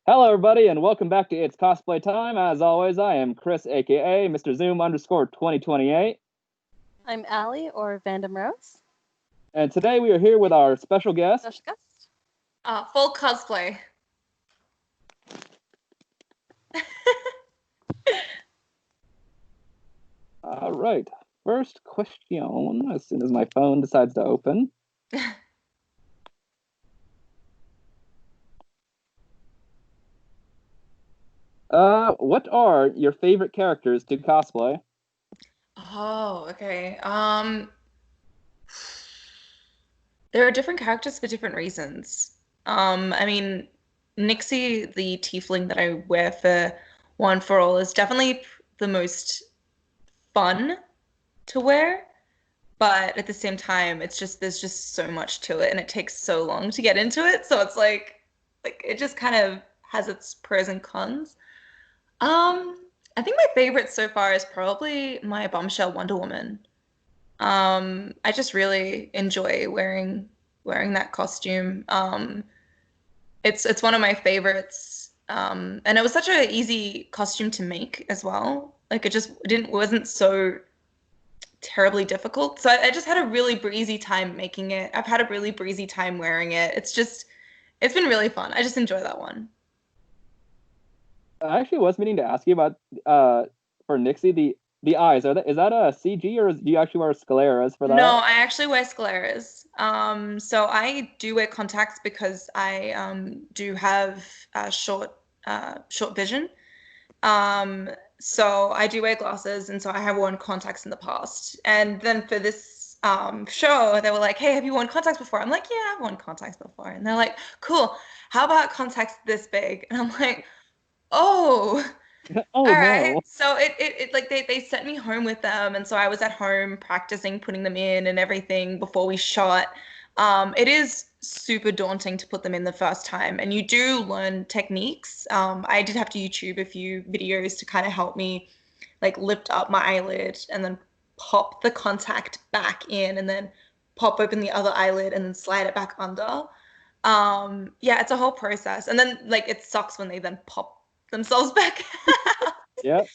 Hello, everybody, and welcome back to It's Cosplay Time. As always, I am Chris, aka Mr. Zoom _ 2028. I'm Allie, or Vandum Rose. And today we are here with our special guest. Fallcosplay. All right, first question, as soon as my phone decides to open. What are your favorite characters to cosplay? Oh, okay. There are different characters for different reasons. I mean, Nixie, the tiefling that I wear for One for All, is definitely the most fun to wear. But at the same time, there's just so much to it, and it takes so long to get into it. So it's like it just kind of has its pros and cons. I think my favorite so far is probably my bombshell Wonder Woman. I just really enjoy wearing that costume. It's one of my favorites. And it was such an easy costume to make as well. Like it just wasn't so terribly difficult. So I just had a really breezy time making it. I've had a really breezy time wearing it. It's been really fun. I just enjoy that one. I actually was meaning to ask you about for Nixie the eyes. Is that a CG, or do you actually wear scleras for that? No, I actually wear scleras. So I do wear contacts because I do have short vision. So I do wear glasses, and so I have worn contacts in the past. And then for this show, they were like, "Hey, have you worn contacts before?" I'm like, "Yeah, I've worn contacts before." And they're like, "Cool. How about contacts this big?" And I'm like, "Oh." Oh, All right. no. So it like they sent me home with them, and so I was at home practicing putting them in and everything before we shot. It is super daunting to put them in the first time, and you do learn techniques. I did have to YouTube a few videos to kind of help me like lift up my eyelid and then pop the contact back in and then pop open the other eyelid and then slide it back under. Yeah, it's a whole process. And then like it sucks when they then pop themselves back out. Yep.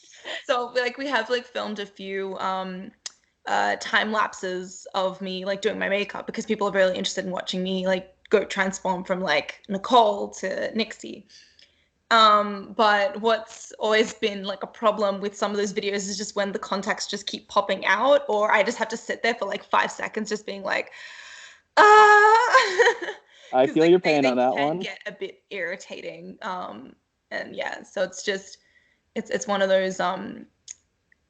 So like we have like filmed a few time lapses of me like doing my makeup because people are really interested in watching me like go transform from like Nicole to Nixie. But what's always been like a problem with some of those videos is just when the contacts just keep popping out, or I just have to sit there for like 5 seconds just being like, ah. I feel like, your pain on that can one. get a bit irritating. And yeah, so it's one of those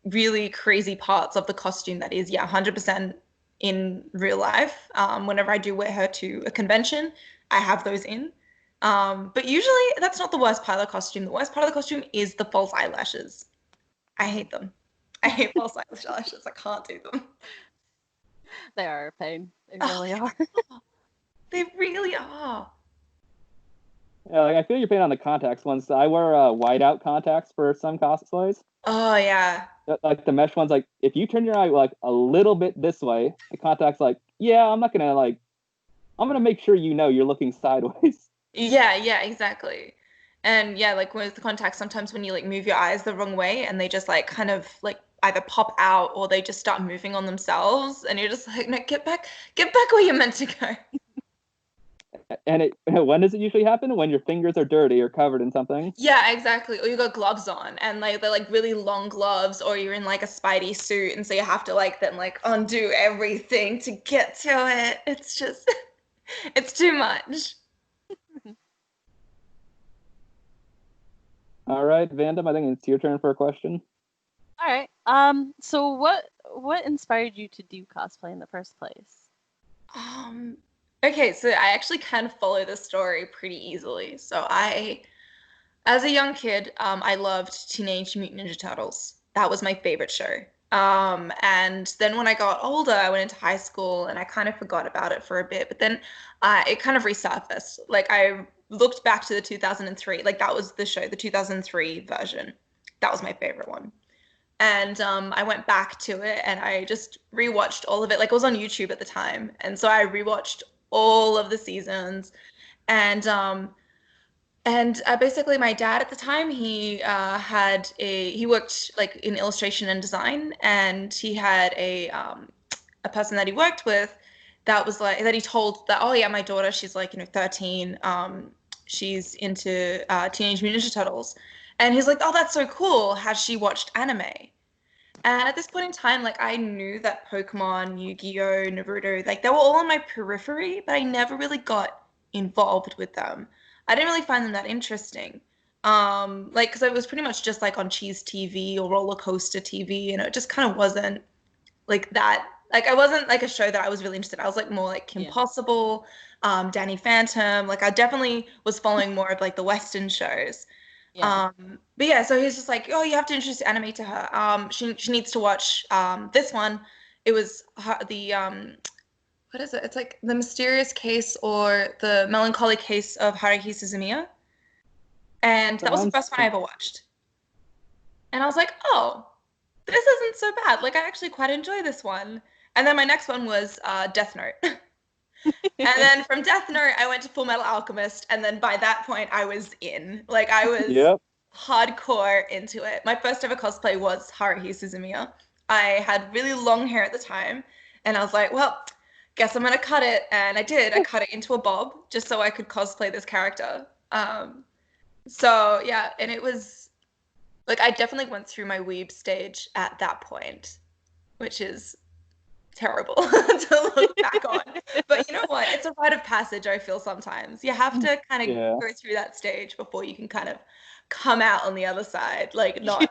really crazy parts of the costume that is 100% in real life. Whenever I do wear her to a convention, I have those in. But usually that's not the worst part of the costume. The worst part of the costume is the false eyelashes. I hate them. I hate false eyelashes. I can't do them. They are a pain. They really are. They really are. Yeah, like I feel your pain on the contacts ones. I wear whiteout contacts for some cosplays. Oh yeah. Like the mesh ones, like if you turn your eye like a little bit this way, the contact's like, yeah, I'm gonna make sure you know you're looking sideways. Yeah, exactly. And yeah, like with the contacts, sometimes when you like move your eyes the wrong way and they just like kind of like either pop out or they just start moving on themselves, and you're just like, no, get back where you're meant to go. And when does it usually happen? When your fingers are dirty or covered in something? Yeah, exactly. Or you got gloves on and like they're like really long gloves, or you're in like a Spidey suit, and so you have to like then like undo everything to get to it. It's just it's too much. All right, Vandum, I think it's your turn for a question. All right. So what inspired you to do cosplay in the first place? Okay, so I actually kind of follow the story pretty easily. So as a young kid, I loved Teenage Mutant Ninja Turtles. That was my favorite show. And then when I got older, I went into high school and I kind of forgot about it for a bit. But then it kind of resurfaced. Like I looked back to the 2003, like that was the show, the 2003 version. That was my favorite one. And I went back to it and I just rewatched all of it. Like it was on YouTube at the time. And so I rewatched all of the seasons. And And basically, my dad at the time, he worked like in illustration and design, and he had a person that he worked with that was like that he told that, oh yeah, my daughter, she's like 13, she's into Teenage Mutant Ninja Turtles, and he's like, oh, that's so cool. Has she watched anime? And at this point in time, like I knew that Pokemon, Yu-Gi-Oh, Naruto, like they were all on my periphery, but I never really got involved with them. I didn't really find them that interesting. Like because it was pretty much just like on Cheese TV or Roller Coaster TV, and it just kind of wasn't like that. Like I wasn't like a show that I was really interested in. I was like more like Kim Yeah. Possible, Danny Phantom. Like I definitely was following more of like the Western shows. Yeah. But yeah, so he's just like, oh, you have to introduce anime to her. She needs to watch this one. It was the what is it? It's like the mysterious case or the melancholy case of Haruhi Suzumiya, and that was the first one I ever watched. And I was like, oh, this isn't so bad. Like I actually quite enjoy this one. And then my next one was Death Note. And then from Death Note, I went to Full Metal Alchemist, and then by that point, I was in. Like I was Yep. hardcore into it. My first ever cosplay was Haruhi Suzumiya. I had really long hair at the time, and I was like, well, guess I'm gonna cut it, and I did. I cut it into a bob just so I could cosplay this character. So yeah, and it was like I definitely went through my weeb stage at that point, which is terrible to look back on. But you know what? It's a rite of passage, I feel sometimes. You have to kind of Yeah. go through that stage before you can kind of come out on the other side, like not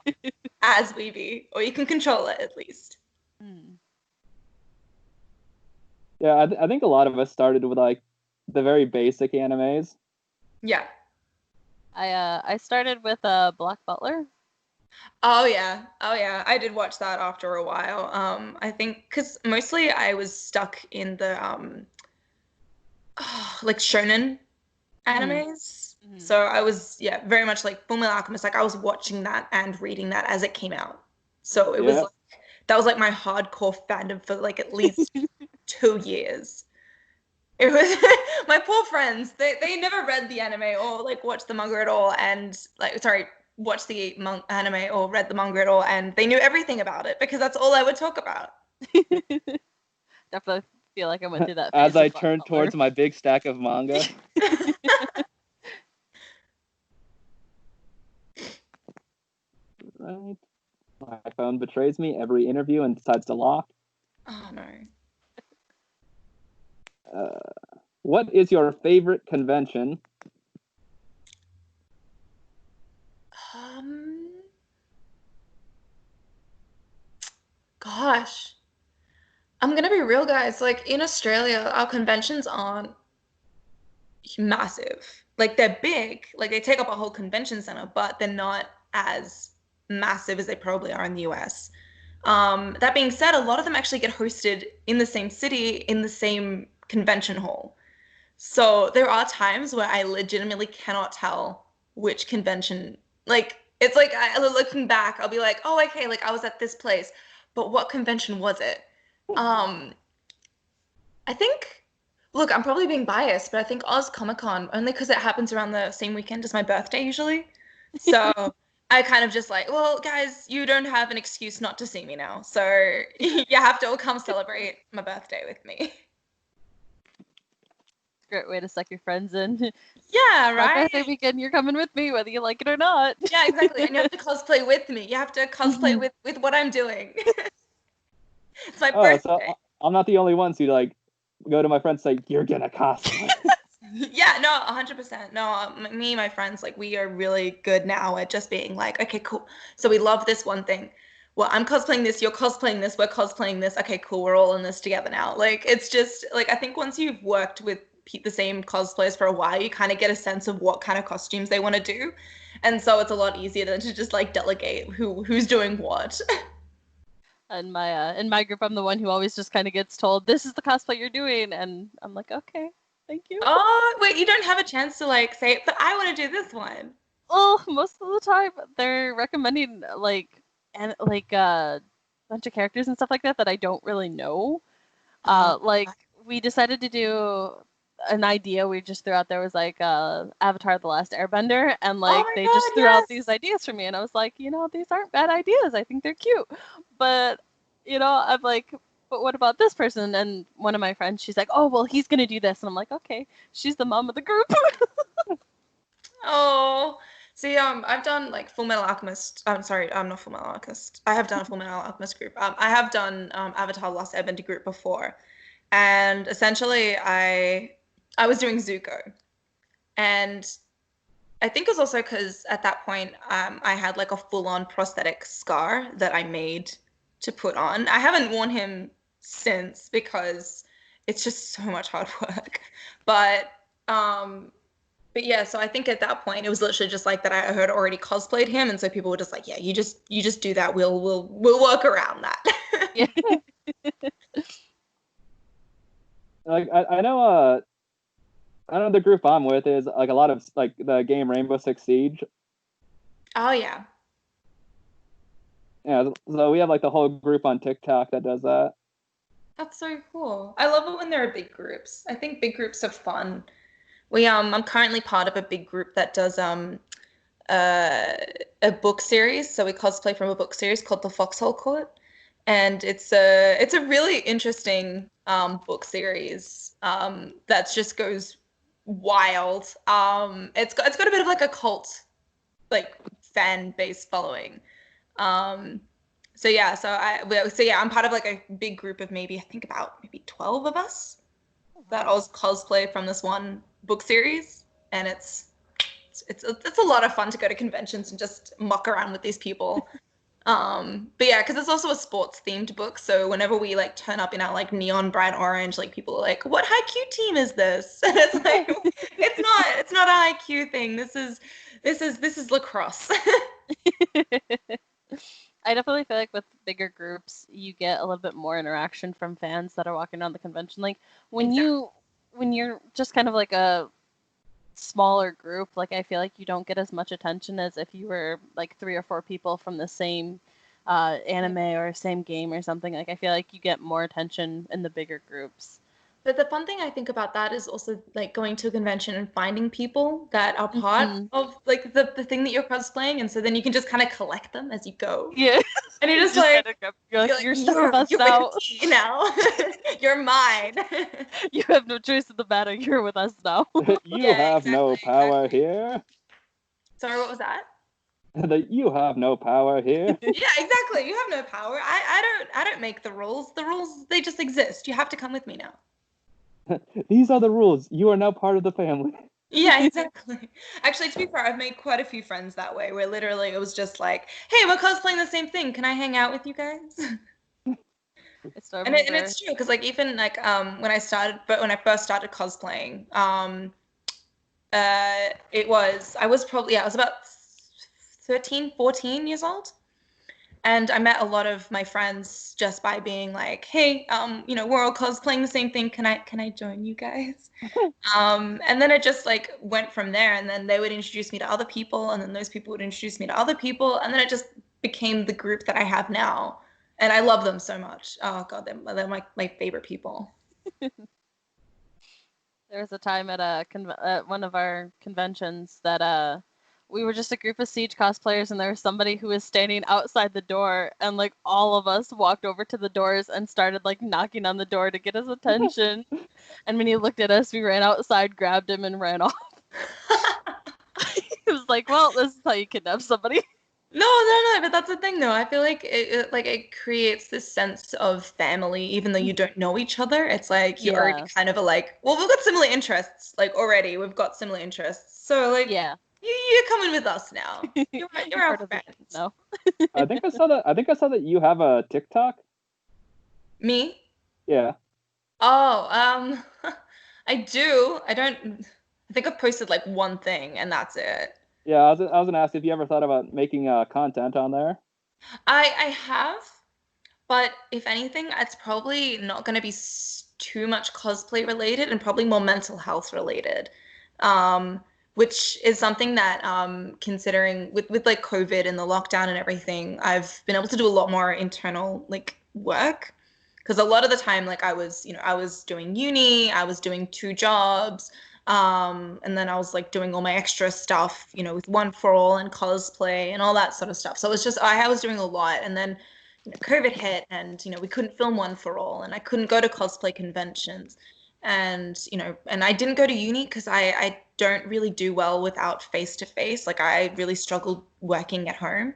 as weeby, or you can control it at least. Yeah, I think a lot of us started with like the very basic animes. Yeah. I started with Black Butler. Oh yeah. Oh yeah. I did watch that after a while. I think because mostly I was stuck in the like shonen animes. Mhm. So I was very much like Full Metal Alchemist. Like I was watching that and reading that as it came out. So it was Yeah. like that was like my hardcore fandom for like at least 2 years. It was my poor friends. They never read the anime or like watched the manga at all, and like watched the anime or read the manga at all, and they knew everything about it because that's all I would talk about. Definitely feel like I went through that As phase I of Black turned Butler. towards my big stack of manga. Right. My phone betrays me every interview and decides to lock. Oh no. What is your favorite convention? Gosh. I'm gonna be real, guys. Like in Australia, our conventions aren't massive. Like they're big, like they take up a whole convention center, but they're not as massive as they probably are in the US. That being said, a lot of them actually get hosted in the same city, in the same convention hall. So there are times where I legitimately cannot tell which convention, like, it's like looking back, I'll be like, oh, okay, like I was at this place, but what convention was it? I think, look, I'm probably being biased, but I think Oz Comic Con, only because it happens around the same weekend as my birthday usually. So I kind of just like, well, guys, you don't have an excuse not to see me now. So you have to all come celebrate my birthday with me. Great way to suck your friends in. Yeah, My right? birthday weekend, you're coming with me, whether you like it or not. Yeah, exactly. And you have to cosplay with me. You have to cosplay with what I'm doing. It's my birthday. So I'm not the only ones who like go to my friends and say, you're gonna cosplay. Yeah, no, 100%. No, me and my friends, like, we are really good now at just being like, okay, cool. So we love this one thing. Well, I'm cosplaying this, you're cosplaying this, we're cosplaying this. Okay, cool, we're all in this together now. Like, it's just, like, I think once you've worked with the same cosplayers for a while, you kind of get a sense of what kind of costumes they want to do. And so it's a lot easier than to just, like, delegate who's doing what. In my group, I'm the one who always just kind of gets told, this is the cosplay you're doing. And I'm like, okay, thank you. Oh, wait, you don't have a chance to, like, say, but I want to do this one. Well, most of the time, they're recommending, like, and like a bunch of characters and stuff like that I don't really know. Like, we decided to do an idea we just threw out there was like Avatar: The Last Airbender, and like my they God, just threw out yes! these ideas for me, and I was like, these aren't bad ideas. I think they're cute, but I'm like, but what about this person? And one of my friends, she's like, oh well, he's gonna do this, and I'm like, okay, she's the mom of the group. Oh, see, I've done like Full Metal Alchemist. I'm sorry, I'm not Full Metal Alchemist. I have done a Full Metal Alchemist group. I have done Avatar: Last Airbender group before, and essentially, I was doing Zuko, and I think it was also because at that point, I had like a full-on prosthetic scar that I made to put on. I haven't worn him since because it's just so much hard work, but But yeah, so I think at that point it was literally just like that I had already cosplayed him, and so people were just like, yeah, you just do that. We'll work around that. Yeah. Like I know the group I'm with is like a lot of like the game Rainbow Six Siege. Oh yeah. Yeah, so we have like the whole group on TikTok that does that. That's so cool. I love it when there are big groups. I think big groups are fun. I'm currently part of a big group that does a book series. So we cosplay from a book series called The Foxhole Court, and it's a really interesting book series that just goes wild. It's got a bit of like a cult like fan base following. So yeah, I'm part of like a big group of maybe 12 of us that all cosplay from this one book series, and it's a lot of fun to go to conventions and just muck around with these people. But yeah, because it's also a sports themed book, so whenever we like turn up in our like neon bright orange, like people are like, "What Haikyuu team is this?" And it's like, it's not a Haikyuu thing. This is lacrosse. I definitely feel like with bigger groups, you get a little bit more interaction from fans that are walking around the convention. Like when you're just kind of like a smaller group, like I feel like you don't get as much attention as if you were like 3 or 4 people from the same anime or same game or something. Like I feel like you get more attention in the bigger groups. But the fun thing I think about that is also like going to a convention and finding people that are part of like the thing that you're cosplaying, and so then you can just kind of collect them as you go. Yeah. And you're just like, you're stuck with us now. Now. You're mine. You have no choice in the matter. You're with us now. You have no power here. Sorry, what was that? That you have no power here. Yeah, exactly. You have no power. I don't make the rules. The rules, they just exist. You have to come with me now. These are the rules. You are now part of the family. Yeah, exactly. Actually, to be fair, I've made quite a few friends that way, where literally it was just like, hey, we're cosplaying the same thing. Can I hang out with you guys? And it's true, because like even like when I first started cosplaying, I was about 13, 14 years old. And I met a lot of my friends just by being like, hey, we're all cosplaying the same thing. Can I join you guys? And then it just like went from there, and then they would introduce me to other people, and then those people would introduce me to other people, and then it just became the group that I have now. And I love them so much. Oh God, they're my favorite people. There was a time at one of our conventions that we were just a group of Siege cosplayers, and there was somebody who was standing outside the door, and like all of us walked over to the doors and started like knocking on the door to get his attention. And when he looked at us, we ran outside, grabbed him, and ran off. It was like, well, this is how you kidnap somebody. No, but that's the thing though. I feel like it creates this sense of family, even though you don't know each other. It's like you're already kind of like, well, we've got similar interests, like already. We've got similar interests. So like, yeah. You're coming with us now. You're our friends. No. I think I saw that you have a TikTok. Me? Yeah. Oh, I do. I think I've posted like one thing, and that's it. Yeah, I was gonna ask if you ever thought about making content on there. I have, but if anything, it's probably not going to be too much cosplay related, and probably more mental health related. Which is something that, considering with like COVID and the lockdown and everything, I've been able to do a lot more internal like work, Because a lot of the time, like I was doing uni, I was doing 2 jobs, and then I was like doing all my extra stuff, with One for All and cosplay and all that sort of stuff. So it was just, I was doing a lot. And then COVID hit, and we couldn't film One for All, and I couldn't go to cosplay conventions. And and I didn't go to uni because I don't really do well without face-to-face. Like I really struggled working at home.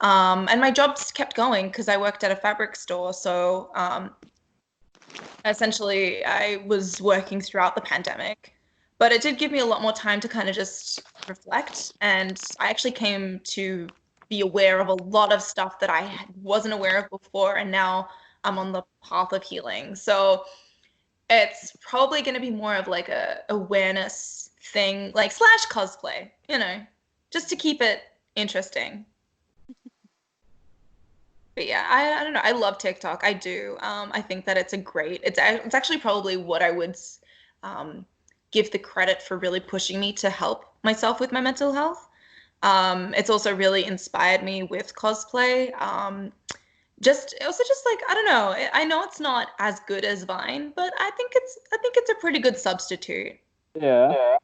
And my jobs kept going because I worked at a fabric store. So essentially I was working throughout the pandemic, but it did give me a lot more time to kind of just reflect. And I actually came to be aware of a lot of stuff that I wasn't aware of before. And now I'm on the path of healing. So it's probably going to be more of like a awareness thing, like / cosplay, just to keep it interesting. But yeah, I don't know. I love TikTok. I do. I think that it's actually probably what I would give the credit for really pushing me to help myself with my mental health. It's also really inspired me with cosplay. Just like, I don't know. I know it's not as good as Vine, but I think it's a pretty good substitute. Yeah.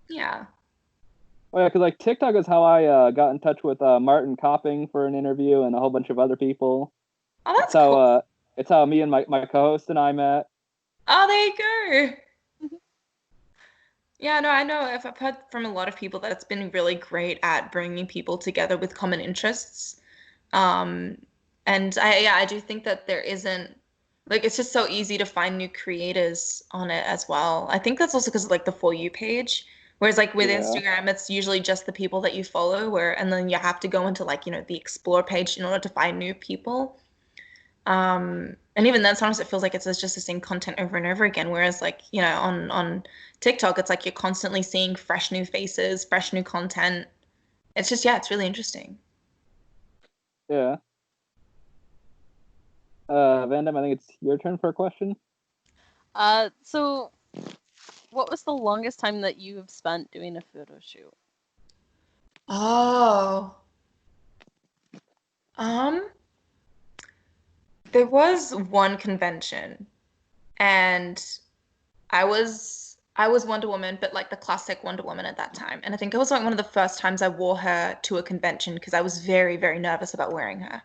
Yeah. Oh yeah, because like TikTok is how I got in touch with Martin Copping for an interview and a whole bunch of other people. Oh, that's cool. It's how me and my co-host and I met. Oh, there you go. Yeah, no, I know. I've heard from a lot of people that it's been really great at bringing people together with common interests. And I do think that there isn't, like, it's just so easy to find new creators on it as well. I think that's also because of like the For You page. Whereas like with Instagram, it's usually just the people that you follow, and then you have to go into like, the explore page in order to find new people. And even then, sometimes it feels like it's just the same content over and over again. Whereas like, on TikTok, it's like you're constantly seeing fresh new faces, fresh new content. It's just, it's really interesting. Yeah. Vandum, I think it's your turn for a question. So what was the longest time that you have spent doing a photo shoot? Oh. There was one convention, and I was Wonder Woman, but like the classic Wonder Woman at that time. And I think it was like one of the first times I wore her to a convention because I was very, very nervous about wearing her.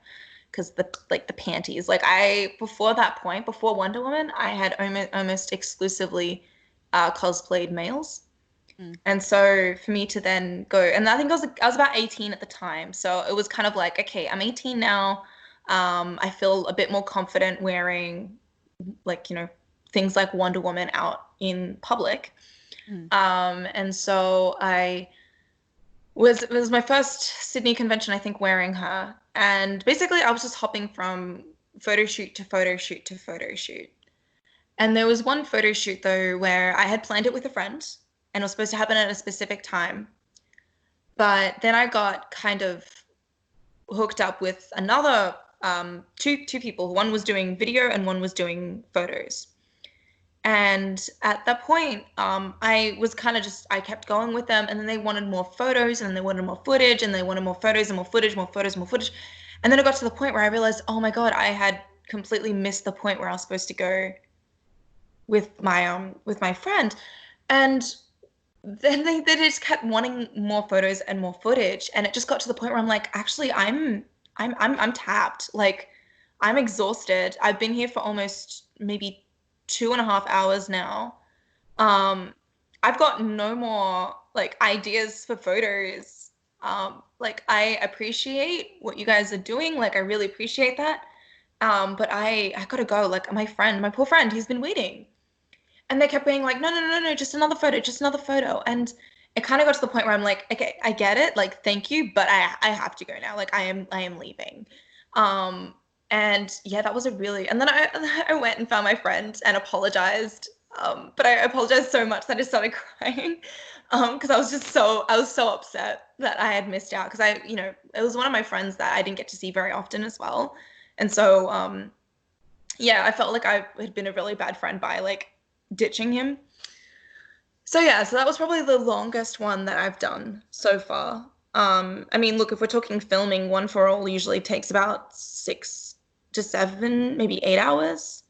Because the panties, like before that point, before Wonder Woman, I had almost exclusively cosplayed males. And so for me to then go, and I think I was about 18 at the time. So it was kind of like, okay, I'm 18 now. I feel a bit more confident wearing like, things like Wonder Woman out in public. And so it was my first Sydney convention, I think, wearing her. And basically I was just hopping from photo shoot to photo shoot to photo shoot. And there was one photo shoot though where I had planned it with a friend and it was supposed to happen at a specific time. But then I got kind of hooked up with another two people. One was doing video and one was doing photos. And at that point, I was kind of I kept going with them, and then they wanted more photos, and they wanted more footage, and they wanted more photos and more footage, more photos, more footage. And then it got to the point where I realized, oh my God, I had completely missed the point where I was supposed to go with my friend. And then they just kept wanting more photos and more footage. And it just got to the point where I'm like, actually, I'm tapped. Like, I'm exhausted. I've been here for almost maybe 2.5 hours now. I've got no more like ideas for photos. Like, I appreciate what you guys are doing. Like, I really appreciate that. But I gotta go. Like, my poor friend, he's been waiting. And they kept being like, no, just another photo, just another photo. And it kind of got to the point where I'm like, okay, I get it. Like, thank you, but I have to go now. Like, I am leaving. And yeah, that was and then I went and found my friend and apologized. But I apologized so much that I started crying. Because I was so upset that I had missed out. Because it was one of my friends that I didn't get to see very often as well. And so, yeah, I felt like I had been a really bad friend by like ditching him. So yeah, so that was probably the longest one that I've done so far. I mean, look, if we're talking filming, One for All usually takes about 6 to 7, maybe 8 hours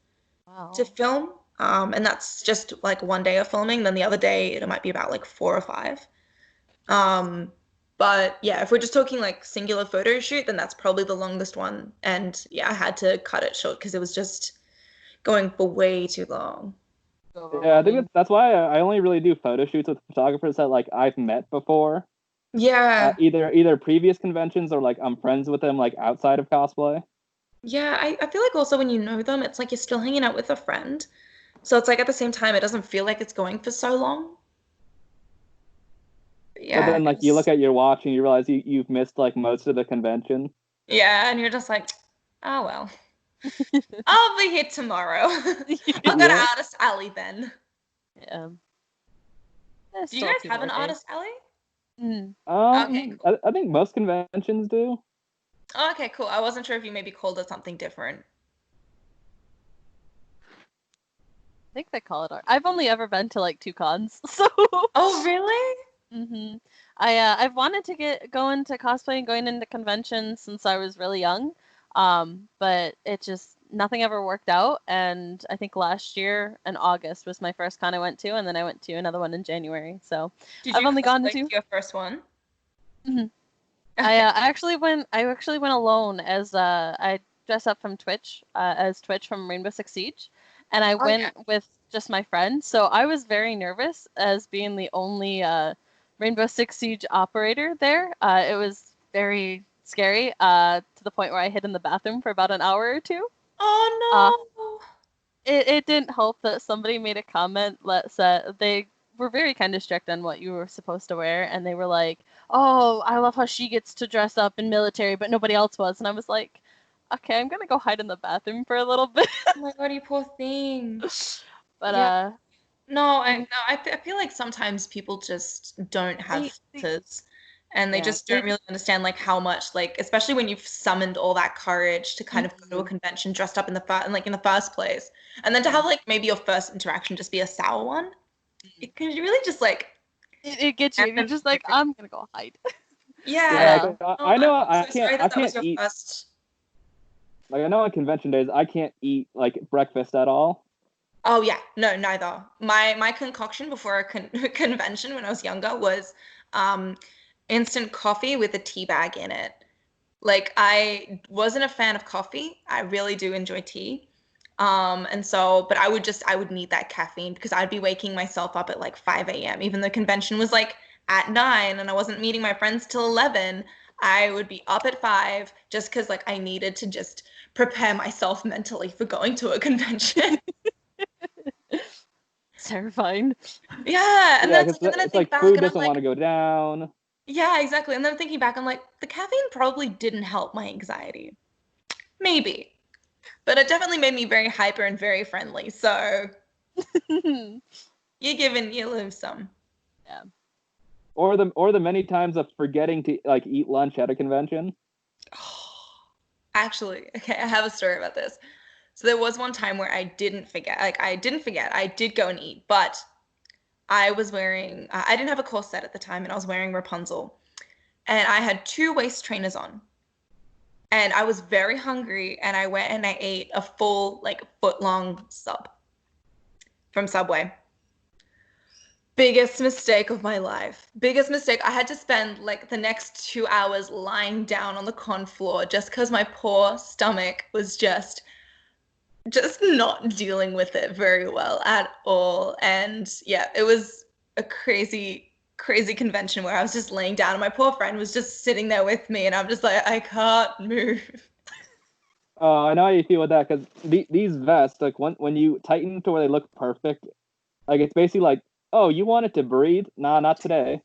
Wow. to film. And that's just like one day of filming. Then the other day it might be about like 4 or 5. But yeah, if we're just talking like singular photo shoot, then that's probably the longest one. And yeah, I had to cut it short because it was just going for way too long. Yeah, I think that's why I only really do photo shoots with photographers that like I've met before. Yeah. Either previous conventions or like I'm friends with them like outside of cosplay. Yeah, I feel like also when you know them, it's like you're still hanging out with a friend. So it's like at the same time, it doesn't feel like it's going for so long. But Yeah, then like you look at your watch and you realize you've missed like most of the convention. yeah, and you're just like, oh well. I'll be here tomorrow. I'll go to Yeah. Artist Alley then. Yeah. Do you guys have an Artist Alley? Mm. Okay, cool. I think most conventions do. Oh, okay, cool. I wasn't sure if you maybe called it something different. I think they call it art. I've only ever been to like 2 cons, so. Oh, really? Mhm. I've wanted to get going to cosplay and going into conventions since I was really young, but it just nothing ever worked out. And I think last year in August was my first con I went to, and then I went to another one in January. So Did I've you only gone to cosplay 2. your first one? Mhm. Okay. I actually went alone as I dressed up from Twitch as Twitch from Rainbow Six Siege, and I Oh, yeah. went with just my friend. So I was very nervous as being the only Rainbow Six Siege operator there. It was very scary to the point where I hid in the bathroom for about an hour or 2. Oh no. It didn't help that somebody made a comment that said they were very kind of strict on what you were supposed to wear, and they were like, "Oh, I love how she gets to dress up in military, but nobody else was." And I was like, "Okay, I'm gonna go hide in the bathroom for a little bit." Oh my god, you poor thing. But Yeah. No, I feel like sometimes people just don't have they filters, and they Yeah. just don't really understand like how much like especially when you've summoned all that courage to kind of go to a Mhm. convention dressed up in in the first place, and then to have like maybe your first interaction just be a sour one, it can really just like it gets you, and you're just like, "I'm gonna go hide." Yeah, yeah. like, No, I know I'm I so sorry I that was can't your eat first. like I know on convention days I can't eat like breakfast at all. Oh yeah, no, neither. My concoction before a convention when I was younger was um instant coffee with a tea bag in it. Like I wasn't a fan of coffee. I really do enjoy tea. And so, but I would need that caffeine because I'd be waking myself up at like 5 a.m. Even though convention was like at 9 and I wasn't meeting my friends till 11, I would be up at 5 just because like I needed to just prepare myself mentally for going to a convention. Terrifying. Yeah, and Yeah, that's because like, and then I it's think like back food and I'm doesn't want like, to go down. yeah, exactly. And then thinking back, I'm like, the caffeine probably didn't help my anxiety. Maybe. But it definitely made me very hyper and very friendly. So you lose some. Yeah. Or the many times of forgetting to like eat lunch at a convention. Actually, okay, I have a story about this. So there was one time where I didn't forget. Like I didn't forget. I did go and eat, but I was wearing I didn't have a corset at the time and I was wearing Rapunzel. And I had 2 waist trainers on. And I was very hungry and I went and I ate a full like foot-long sub from Subway. Biggest mistake of my life. Biggest mistake. I had to spend like the next 2 hours lying down on the con floor just because my poor stomach was just not dealing with it very well at all. And yeah, it was a crazy, crazy convention where I was just laying down and my poor friend was just sitting there with me and I'm just like, I can't move. Oh, I know how you feel with that because these vests, like when you tighten to where they look perfect, like it's basically like, oh, you want it to breathe? Nah, not today.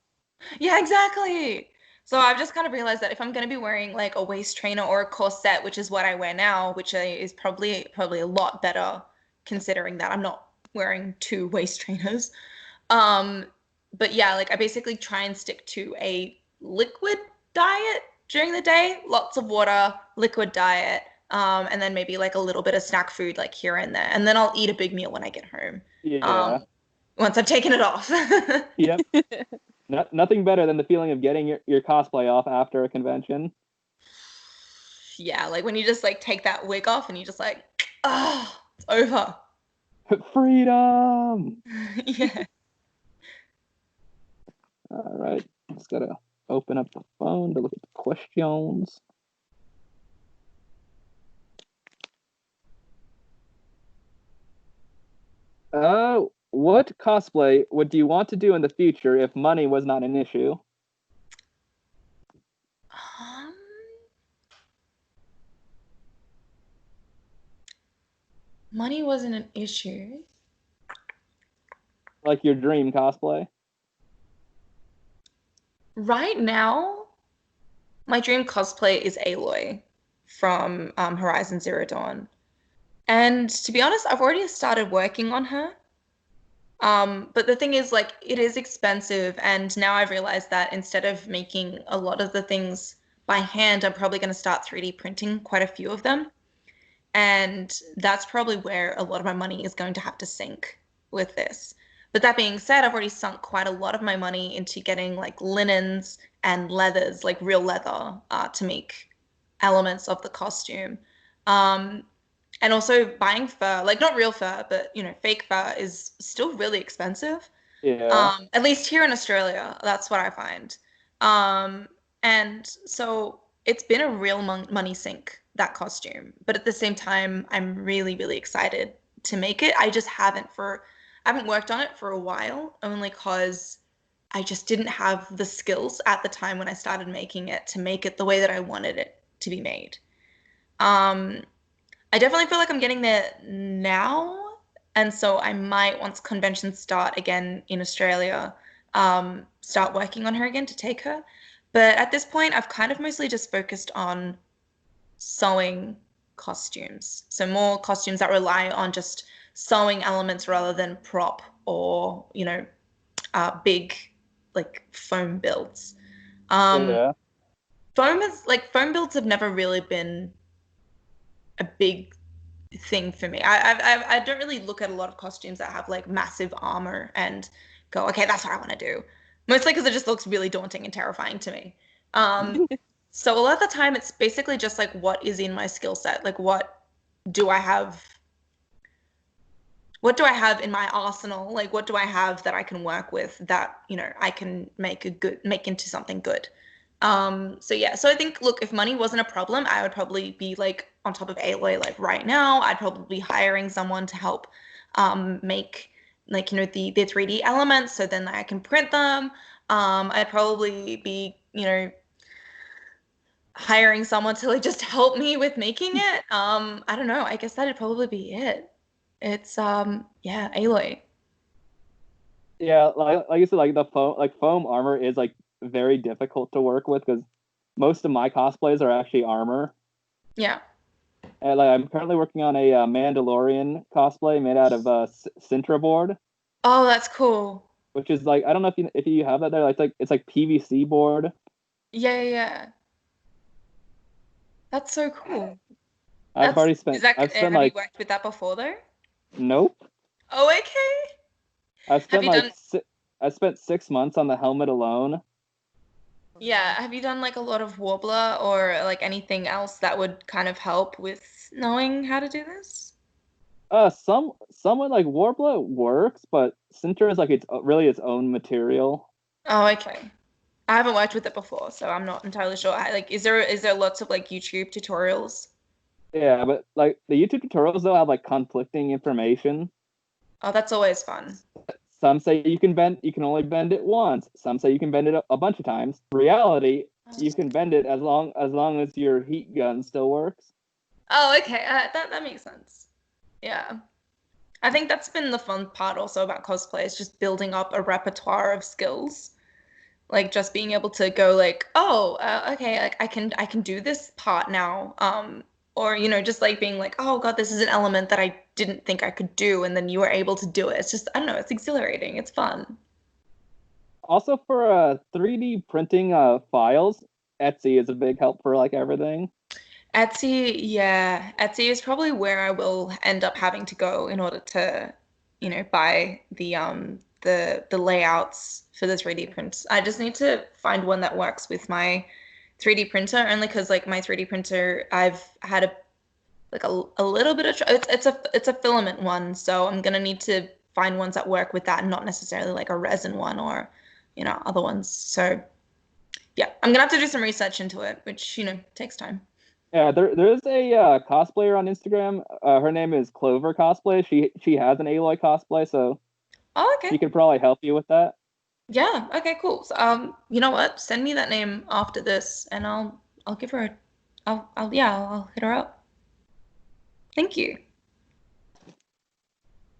Yeah, exactly. So I've just kind of realized that if I'm going to be wearing like a waist trainer or a corset, which is what I wear now, which is probably a lot better considering that I'm not wearing 2 waist trainers. Um, but yeah, like I basically try and stick to a liquid diet during the day, lots of water, liquid diet, and then maybe like a little bit of snack food like here and there, and then I'll eat a big meal when I get home. Yeah. Once I've taken it off. Yep. Nothing better than the feeling of getting your cosplay off after a convention. Yeah, like when you just like take that wig off and you just like, oh, it's over. Freedom. Yeah. All right, just gotta open up the phone to look at the questions. What cosplay would you want to do in the future if money was not an issue? Money wasn't an issue. Like your dream cosplay? Right now, my dream cosplay is Aloy from Horizon Zero Dawn. And to be honest, I've already started working on her. But the thing is, like, it is expensive, and now I've realized that instead of making a lot of the things by hand, I'm probably going to start 3D printing quite a few of them. And that's probably where a lot of my money is going to have to sink with this. But that being said, I've already sunk quite a lot of my money into getting like linens and leathers, like real leather, to make elements of the costume. And also buying fur, like not real fur, but you know, fake fur is still really expensive. Yeah. At least here in Australia, that's what I find. And so it's been a real money sink, that costume. But at the same time, I'm really, really excited to make it. I haven't worked on it for a while, only because I just didn't have the skills at the time when I started making it to make it the way that I wanted it to be made. I definitely feel like I'm getting there now. And so I might, once conventions start again in Australia, start working on her again to take her. But at this point, I've kind of mostly just focused on sewing costumes. So more costumes that rely on just sewing elements rather than prop or, you know, big like foam builds. Yeah. Foam builds have never really been a big thing for me. I don't really look at a lot of costumes that have like massive armor and go, okay, that's what I want to do. Mostly because it just looks really daunting and terrifying to me. So a lot of the time, it's basically just like what is in my skill set. Like what do I have? What do I have in my arsenal? Like what do I have that I can work with that, you know, I can make into something good. So yeah, so I think, look, if money wasn't a problem, I would probably be like on top of Aloy like right now. I'd probably be hiring someone to help make like, you know, the 3D elements so then I can print them. I'd probably be, you know, hiring someone to like just help me with making it. I don't know. I guess that'd probably be it. It's yeah, Aloy. Yeah, like you said, like the foam armor is like very difficult to work with because most of my cosplays are actually armor. Yeah. And like I'm currently working on a Mandalorian cosplay made out of Sintra board, Oh, that's cool. which is like I don't know if you have that there. Like it's like PVC board. Yeah, yeah, yeah. That's so cool. I've already spent. I've spent Have you like worked with that before though? nope. Oh, okay. I've Have spent you like done, I spent 6 months on the helmet alone. yeah, have you done like a lot of Warbler or like anything else that would kind of help with knowing how to do this? Somewhat like Warbler works, but Sintra is like it's really its own material. Oh, okay. I haven't worked with it before, so I'm not entirely sure. Like, is there lots of like YouTube tutorials? Yeah, but like the YouTube tutorials though have like conflicting information. Oh, that's always fun. Some say you can only bend it once. Some say you can bend it a bunch of times. Reality, you can bend it as long as your heat gun still works. Oh, okay. That makes sense. Yeah. I think that's been the fun part also about cosplay is just building up a repertoire of skills. Like just being able to go like, oh, okay, like I can do this part now. Or you know, just like being like, oh God, this is an element that I didn't think I could do, and then you were able to do it. It's just, I don't know, it's exhilarating. It's fun. Also for 3D printing files, Etsy is a big help for like everything. Etsy, yeah, Etsy is probably where I will end up having to go in order to, you know, buy the layouts for the 3D prints. I just need to find one that works with my 3D printer, only because like my 3D printer, I've had a little bit of it's a filament one, so I'm gonna need to find ones that work with that, and not necessarily like a resin one or other ones. So yeah, I'm gonna have to do some research into it, which takes time. Yeah, there's a cosplayer on Instagram. Her name is Clover Cosplay. She has an Aloy cosplay, so Okay. she could probably help you with that. Yeah. Okay. Cool. So, you know what? Send me that name after this, and I'll give her I'll hit her up. Thank you.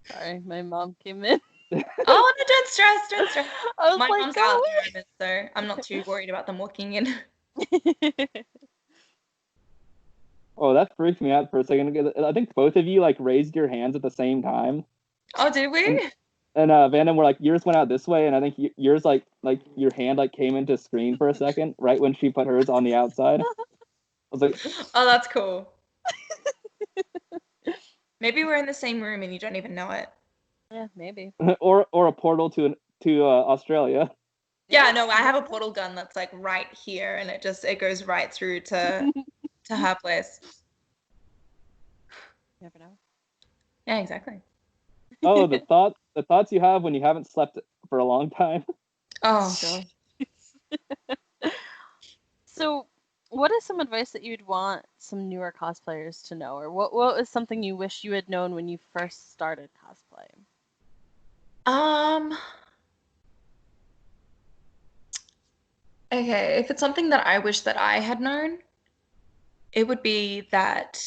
Sorry, my mom came in. Oh no! Don't stress. Don't stress. I was My like, mom's go out at away. the moment, so I'm not too worried about them walking in. Oh, that freaked me out for a second. I think both of you like raised your hands at the same time. Oh, did we? And Vandum were like, yours went out this way, and I think yours like your hand like came into screen for a second, right when she put hers on the outside. I was like, Oh, that's cool. Maybe we're in the same room and you don't even know it. Yeah, maybe. or a portal to Australia. Yeah, no, I have a portal gun that's like right here, and it goes right through to her place. You never know. Yeah, exactly. Oh, the thoughts you have when you haven't slept for a long time. Oh god. So, what is some advice that you'd want some newer cosplayers to know, or what was something you wish you had known when you first started cosplay? Okay, if it's something that I wish that I had known, it would be that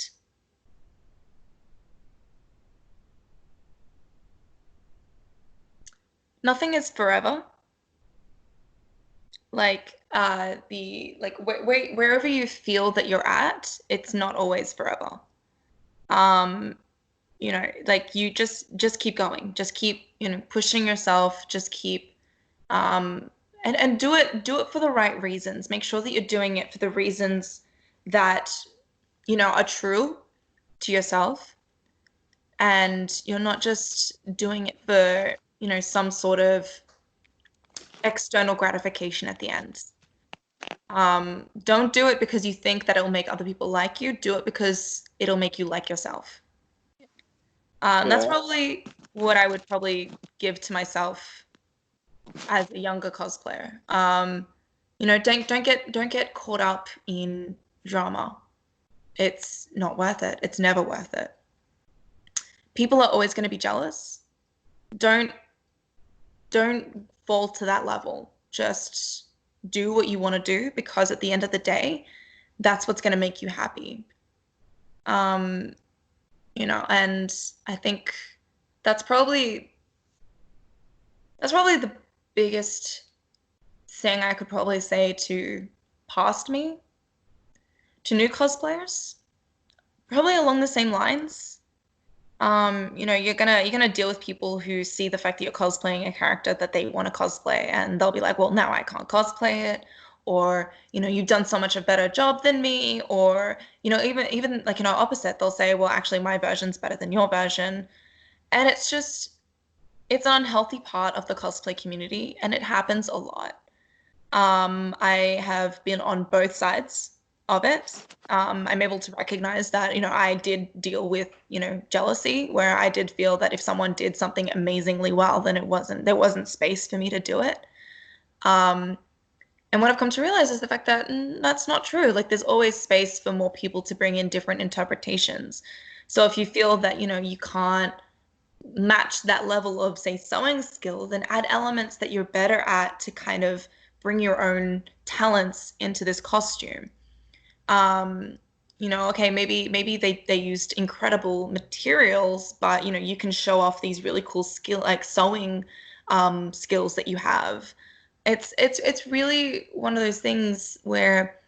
nothing is forever. Like wherever you feel that you're at, it's not always forever. Like you just keep going, just keep pushing yourself, just keep and do it for the right reasons. Make sure that you're doing it for the reasons that are true to yourself, and you're not just doing it for some sort of external gratification at the end. Don't do it because you think that it'll make other people like you. Do it because it'll make you like yourself. That's probably what I would probably give to myself as a younger cosplayer. Don't get caught up in drama. It's not worth it. It's never worth it. People are always going to be jealous. Don't fall to that level. Just do what you want to do, because at the end of the day, that's what's going to make you happy. And I think that's probably the biggest thing I could probably say to past me, to new cosplayers, probably along the same lines. You're gonna deal with people who see the fact that you're cosplaying a character that they want to cosplay, and they'll be like, well, now I can't cosplay it, or you've done so much a better job than me, or even like opposite, they'll say, well, actually my version's better than your version. And it's an unhealthy part of the cosplay community, and it happens a lot. I have been on both sides of it. I'm able to recognize that, I did deal with, jealousy, where I did feel that if someone did something amazingly well, then there wasn't space for me to do it. And what I've come to realize is the fact that that's not true. Like, there's always space for more people to bring in different interpretations. So if you feel that, you can't match that level of, say, sewing skill, then add elements that you're better at to kind of bring your own talents into this costume. Okay, maybe they used incredible materials, but you can show off these really cool sewing skills that you have. It's really one of those things where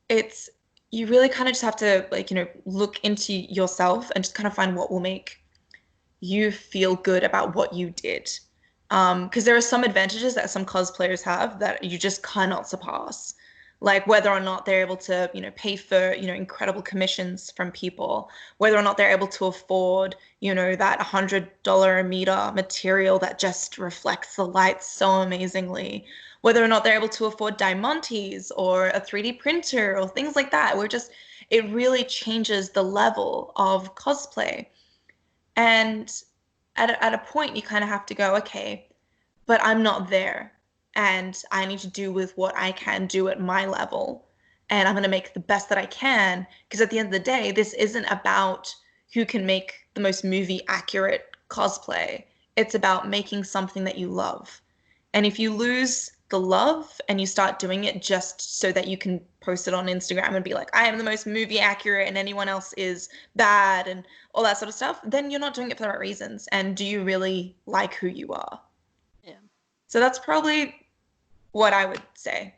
it's you really kind of just have to look into yourself and just kind of find what will make you feel good about what you did. Because there are some advantages that some cosplayers have that you just cannot surpass. like whether or not they're able to, pay for, incredible commissions from people, whether or not they're able to afford, that $100 a meter material that just reflects the light so amazingly, whether or not they're able to afford diamantes or a 3D printer or things like that. It really changes the level of cosplay. And at a point, you kind of have to go, okay, but I'm not there. And I need to do with what I can do at my level. And I'm going to make the best that I can. Because at the end of the day, this isn't about who can make the most movie accurate cosplay. It's about making something that you love. And if you lose the love and you start doing it just so that you can post it on Instagram and be like, I am the most movie accurate and anyone else is bad and all that sort of stuff, then you're not doing it for the right reasons. And do you really like who you are? Yeah. So that's probably what I would say.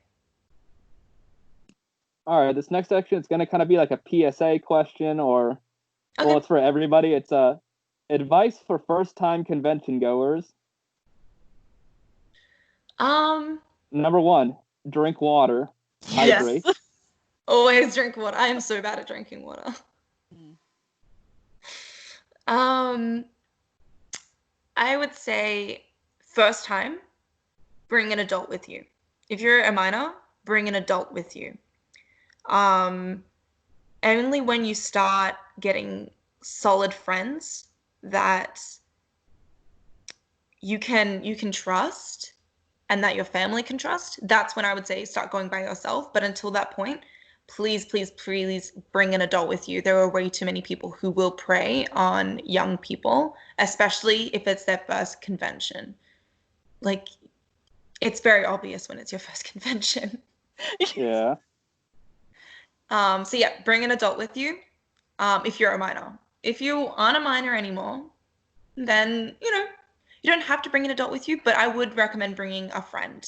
All right, this next section is going to kind of be like a PSA question, or Okay. well, it's for everybody. It's advice for first-time convention goers. Number 1, drink water. Hydrate. Yes. Always drink water. I am so bad at drinking water. I would say first time, bring an adult with you. If you're a minor, bring an adult with you. Only when you start getting solid friends that you can trust and that your family can trust, that's when I would say start going by yourself. But until that point, please, please, please bring an adult with you. There are way too many people who will prey on young people, especially if it's their first convention. Like, it's very obvious when it's your first convention. Yeah. So yeah, bring an adult with you if you're a minor. If you aren't a minor anymore, then, you don't have to bring an adult with you, but I would recommend bringing a friend.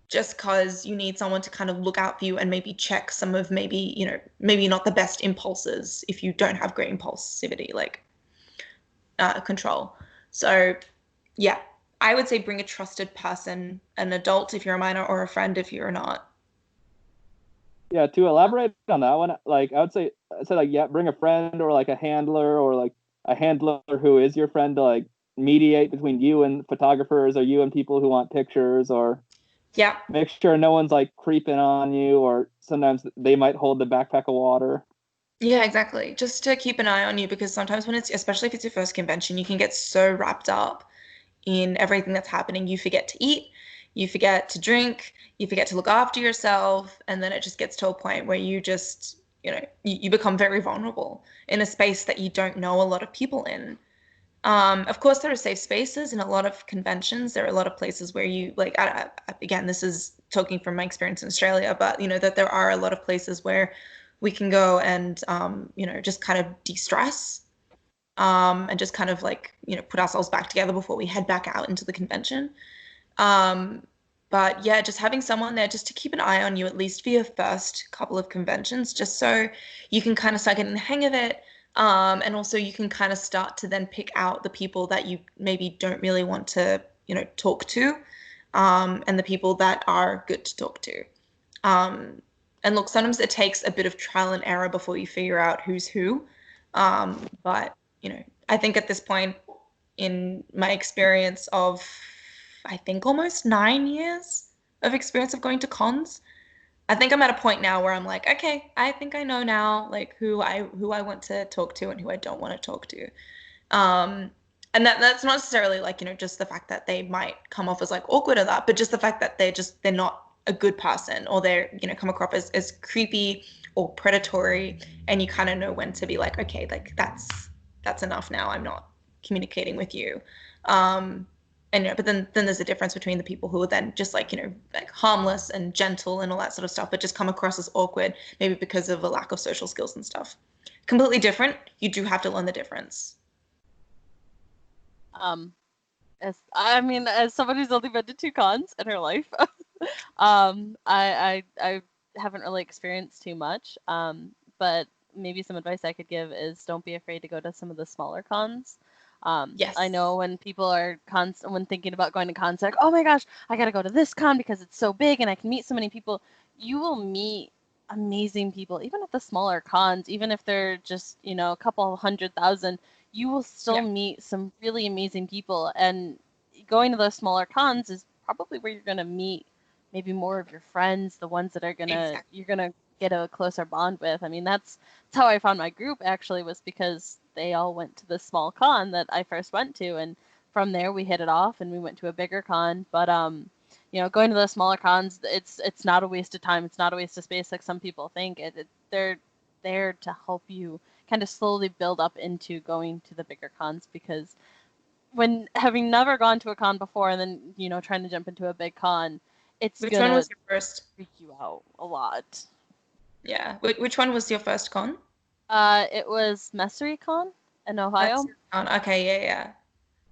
Just because you need someone to kind of look out for you and maybe check some of maybe not the best impulses if you don't have great impulsivity, like control. So yeah, I would say bring a trusted person, an adult if you're a minor, or a friend if you're not. Yeah, to elaborate on that one, like I would say like, yeah, bring a friend or like a handler or like a handler who is your friend to like mediate between you and photographers or you and people who want pictures, or Yeah. make sure no one's like creeping on you, or sometimes they might hold the backpack of water. Yeah, exactly. Just to keep an eye on you, because sometimes when especially if it's your first convention, you can get so wrapped up in everything that's happening. You forget to eat, you forget to drink, you forget to look after yourself, and then it just gets to a point where you just, you become very vulnerable in a space that you don't know a lot of people in. Of course, there are safe spaces in a lot of conventions. There are a lot of places where you, like, again, this is talking from my experience in Australia, but, that there are a lot of places where we can go and, just kind of de-stress and just kind of like, put ourselves back together before we head back out into the convention. But yeah, just having someone there just to keep an eye on you, at least for your first couple of conventions, just so you can kind of start getting the hang of it. And also you can kind of start to then pick out the people that you maybe don't really want to, talk to, and the people that are good to talk to. And look, sometimes it takes a bit of trial and error before you figure out who's who. But, I think at this point in my experience of, I think almost 9 years of experience of going to cons, I think I'm at a point now where I'm like, okay, I think I know now, like who I want to talk to and who I don't want to talk to. And that's not necessarily like, just the fact that they might come off as like awkward or that, but just the fact that they're not a good person, or they're, come across as creepy or predatory, and you kind of know when to be like, okay, like that's enough now. I'm not communicating with you. And but then there's a difference between the people who are then just like, like harmless and gentle and all that sort of stuff, but just come across as awkward, maybe because of a lack of social skills and stuff. Completely different. You do have to learn the difference. As someone who's only been to 2 cons in her life, I haven't really experienced too much. But maybe some advice I could give is don't be afraid to go to some of the smaller cons. Yes. I know when people are when thinking about going to cons, like, oh my gosh, I gotta go to this con because it's so big and I can meet so many people. you will meet amazing people, even at the smaller cons, even if they're just, a couple 100,000, you will still meet some really amazing people. And going to those smaller cons is probably where you're going to meet maybe more of your friends, the ones that are you're going to get a closer bond with. I mean, that's how I found my group, actually, was because they all went to the small con that I first went to, and from there we hit it off and we went to a bigger con. But going to the smaller cons, it's not a waste of time. It's not a waste of space like some people think. They're there to help you kind of slowly build up into going to the bigger cons, because when having never gone to a con before and then trying to jump into a big con, it's Which one was your first? Freak you out a lot. Yeah. Which one was your first con? It was MesseryCon in Ohio. Okay, yeah.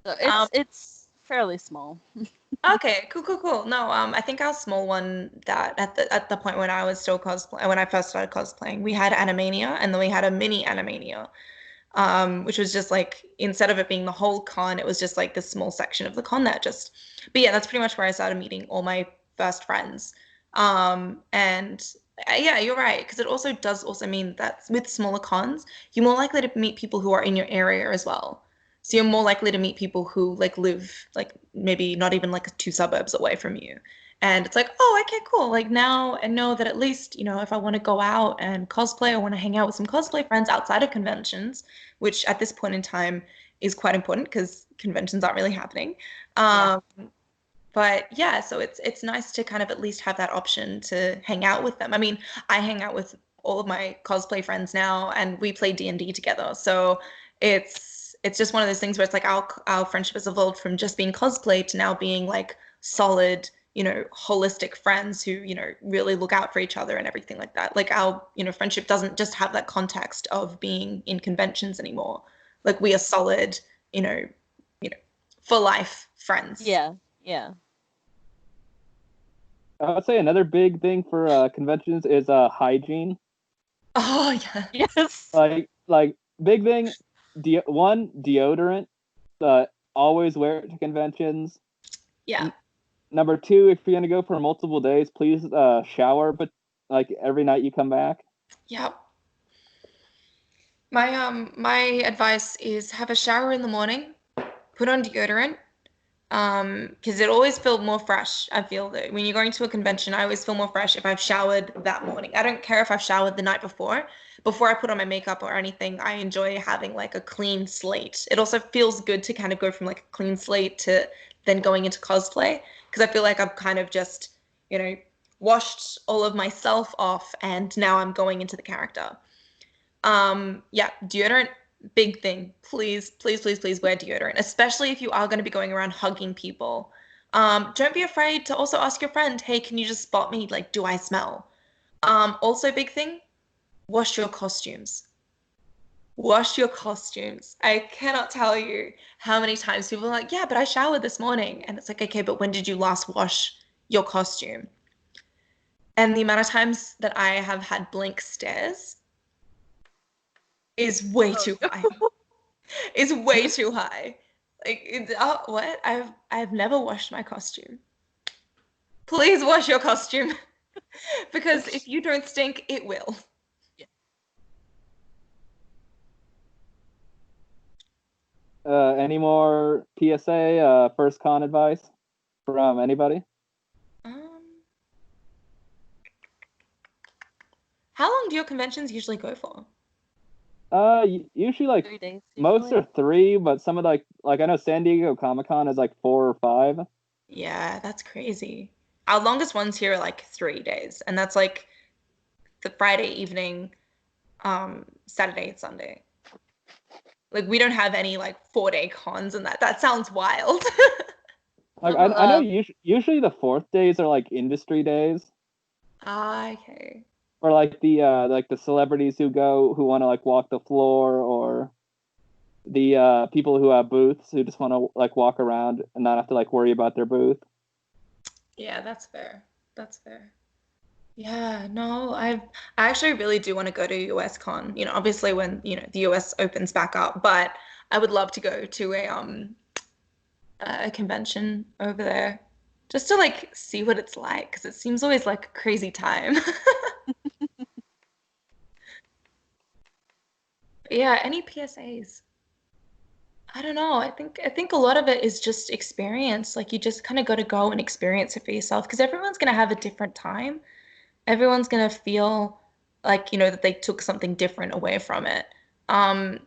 So it's fairly small. Okay, cool. No, I think our small one that at the point when I was still when I first started cosplaying, we had Animania, and then we had a mini Animania, which was just like, instead of it being the whole con, it was just like this small section of the con but yeah, that's pretty much where I started meeting all my first friends. And yeah, you're right, because it also does mean that with smaller cons, you're more likely to meet people who are in your area as well. So you're more likely to meet people who live maybe not even 2 suburbs away from you. And it's like, oh, okay, cool. Now I know that at least, if I want to go out and cosplay, I want to hang out with some cosplay friends outside of conventions, which at this point in time is quite important because conventions aren't really happening. But yeah, so it's nice to kind of at least have that option to hang out with them. I mean, I hang out with all of my cosplay friends now, and we play D&D together. So it's just one of those things where it's like our friendship has evolved from just being cosplay to now being solid, holistic friends who, really look out for each other and everything like that. Our, friendship doesn't just have that context of being in conventions anymore. We are solid, for life friends. Yeah. I would say another big thing for conventions is hygiene. Oh yeah. Yes. Like big thing. Deodorant. Always wear it to conventions. Yeah. Number 2, if you're gonna go for multiple days, please shower, but every night you come back. Yep. My advice is have a shower in the morning, put on deodorant, because it always feels more fresh. I feel that when you're going to a convention, I always feel more fresh if I've showered that morning. I don't care if I've showered the night before I put on my makeup or anything. I enjoy having a clean slate. It also feels good to kind of go from a clean slate to then going into cosplay, because I feel like I've kind of just, washed all of myself off and now I'm going into the character. Yeah, deodorant, big thing. Please wear deodorant, especially if you are going to be going around hugging people. Don't be afraid to also ask your friend, hey, can you just spot me? Do I smell? Also big thing, wash your costumes. Wash your costumes. I cannot tell you how many times people are like, yeah, but I showered this morning. And it's like, okay, but when did you last wash your costume? And the amount of times that I have had blank stares is way too high. Is way too high. What? I've never washed my costume. Please wash your costume. Because if you don't stink, it will. Any more PSA, first con advice from anybody? How long do your conventions usually go for? Usually 3 days. Most are 3, but some of I know San Diego Comic-Con is 4 or 5. Yeah, that's crazy. Our longest ones here are 3 days, and that's the Friday evening, Saturday and Sunday. We don't have any 4-day cons, and that sounds wild. I know usually the 4th days are industry days. Okay. Or the celebrities who want to walk the floor, or the people who have booths who just want to walk around and not have to worry about their booth. Yeah, that's fair. Yeah, no, I actually really do want to go to US Con. Obviously when the US opens back up, but I would love to go to a convention over there. just to like see what it's like, because it seems always like a crazy time. Yeah, any PSAs? I don't know. I think a lot of it is just experience. Like you just kind of got to go and experience it for yourself because everyone's going to have a different time. Everyone's going to feel like, that they took something different away from it. Um,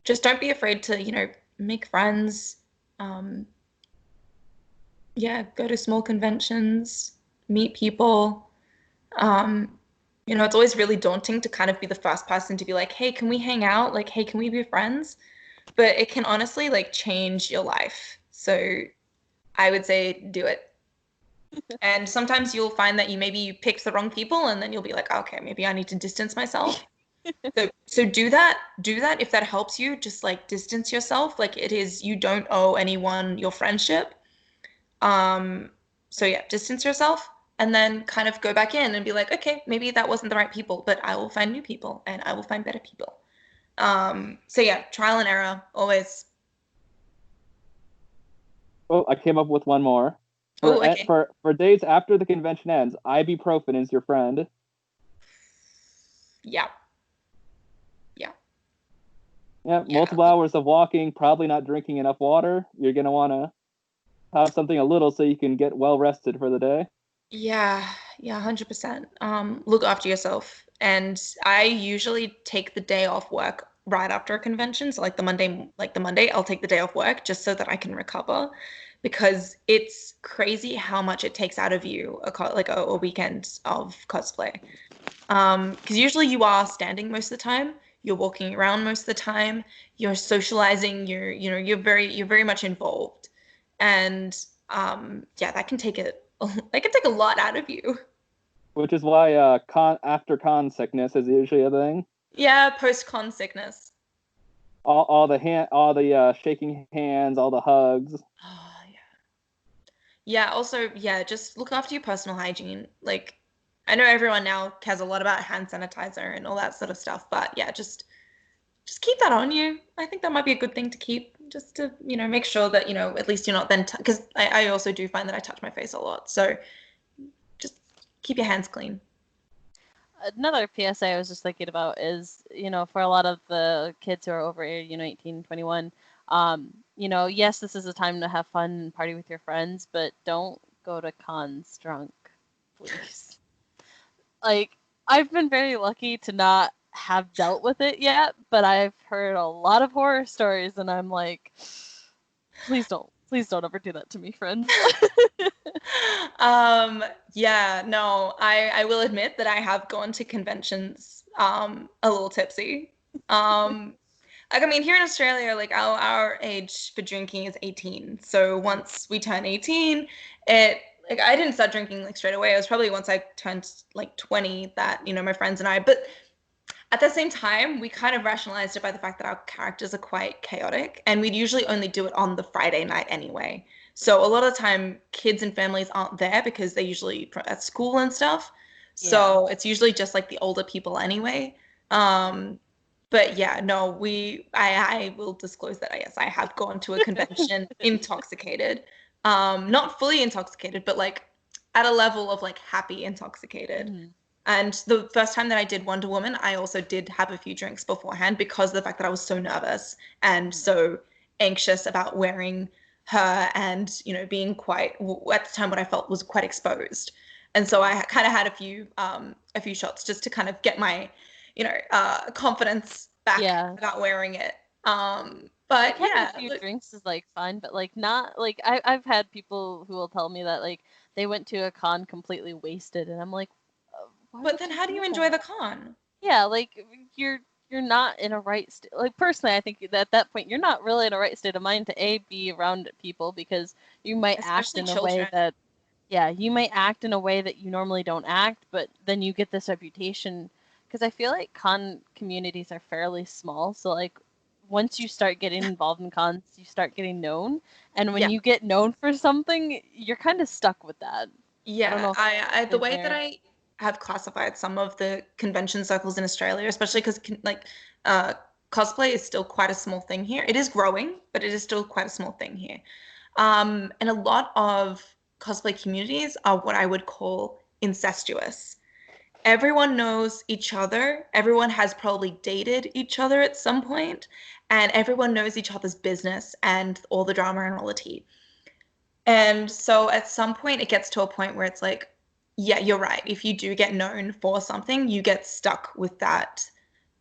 just don't be afraid to, make friends. Um, yeah, go to small conventions, meet people. Um, it's always really daunting to kind of be the first person to be like, hey, can we hang out? Like, hey, can we be friends? But it can honestly like change your life. So I would say do it. And sometimes you'll find that you picked the wrong people and then you'll be like, okay, maybe I need to distance myself. So do that. Do that if that helps you. Just like distance yourself. Like it is, you don't owe anyone your friendship. Um, so yeah, distance yourself and then kind of go back in and be like, okay, maybe that wasn't the right people, but I will find new people and I will find better people. So yeah, trial and error always. Oh, I came up with one more. Oh, okay. For days after the convention ends, ibuprofen is your friend. Yeah. Yeah, multiple hours of walking, probably not drinking enough water. You're gonna want to have something a little so you can get well rested for the day. Yeah, 100%. Look after yourself. And I usually take the day off work right after a convention. So like the Monday, I'll take the day off work just so that I can recover because it's crazy how much it takes out of you a weekend of cosplay. Because usually you are standing most of the time, you're walking around most of the time, you're socializing, you're very much involved. And yeah, that can take a lot out of you. Which is why after con sickness is usually a thing. Yeah, post-con sickness. All the shaking hands, all the hugs. Oh, yeah. Yeah, also, yeah, just look after your personal hygiene. Like, I know everyone now cares a lot about hand sanitizer and all that sort of stuff, but yeah, just keep that on you. I think that might be a good thing to keep, just to, make sure that, at least you're not then, because I also do find that I touch my face a lot. So just keep your hands clean. Another PSA I was just thinking about is, for a lot of the kids who are over, 18, 21, yes, this is a time to have fun and party with your friends, but don't go to cons drunk, please. Like, I've been very lucky to not have dealt with it yet, but I've heard a lot of horror stories, and I'm like, please don't ever do that to me, friends. Yeah, no, I will admit that I have gone to conventions a little tipsy. Like I mean here in Australia, like our age for drinking is 18. So once we turn 18, it like I didn't start drinking like straight away. It was probably once I turned like 20 that, my friends and I, but at the same time, we kind of rationalized it by the fact that our characters are quite chaotic, and we'd usually only do it on the Friday night anyway. So a lot of the time, kids and families aren't there because they're usually at school and stuff. So it's usually just like the older people anyway. But yeah, no, I will disclose that yes, I have gone to a convention intoxicated. Not fully intoxicated, but like at a level of like happy intoxicated. Mm-hmm. And the first time that I did Wonder Woman, I also did have a few drinks beforehand because of the fact that I was so nervous and so anxious about wearing her and, being quite, at the time what I felt was quite exposed. And so I kind of had a few shots just to kind of get my, confidence back about wearing it. But yeah, a few drinks is like fine, but like not like I've had people who will tell me that like they went to a con completely wasted, and I'm like, but then how do you enjoy the con? Yeah, like you're not in a right state. Like personally, I think that at that point you're not really in a right state of mind to be around people because you might act in a way that you might act in a way that you normally don't act, but then you get this reputation because I feel like con communities are fairly small, so like once you start getting involved in cons, you start getting known, and when you get known for something, you're kind of stuck with that. Yeah, I the way that I have classified some of the convention circles in Australia, especially because cosplay is still quite a small thing here. It is growing, but it is still quite a small thing here. And a lot of cosplay communities are what I would call incestuous. Everyone knows each other. Everyone has probably dated each other at some point, and everyone knows each other's business and all the drama and all the tea. And so at some point it gets to a point where it's like, yeah, you're right. If you do get known for something, you get stuck with that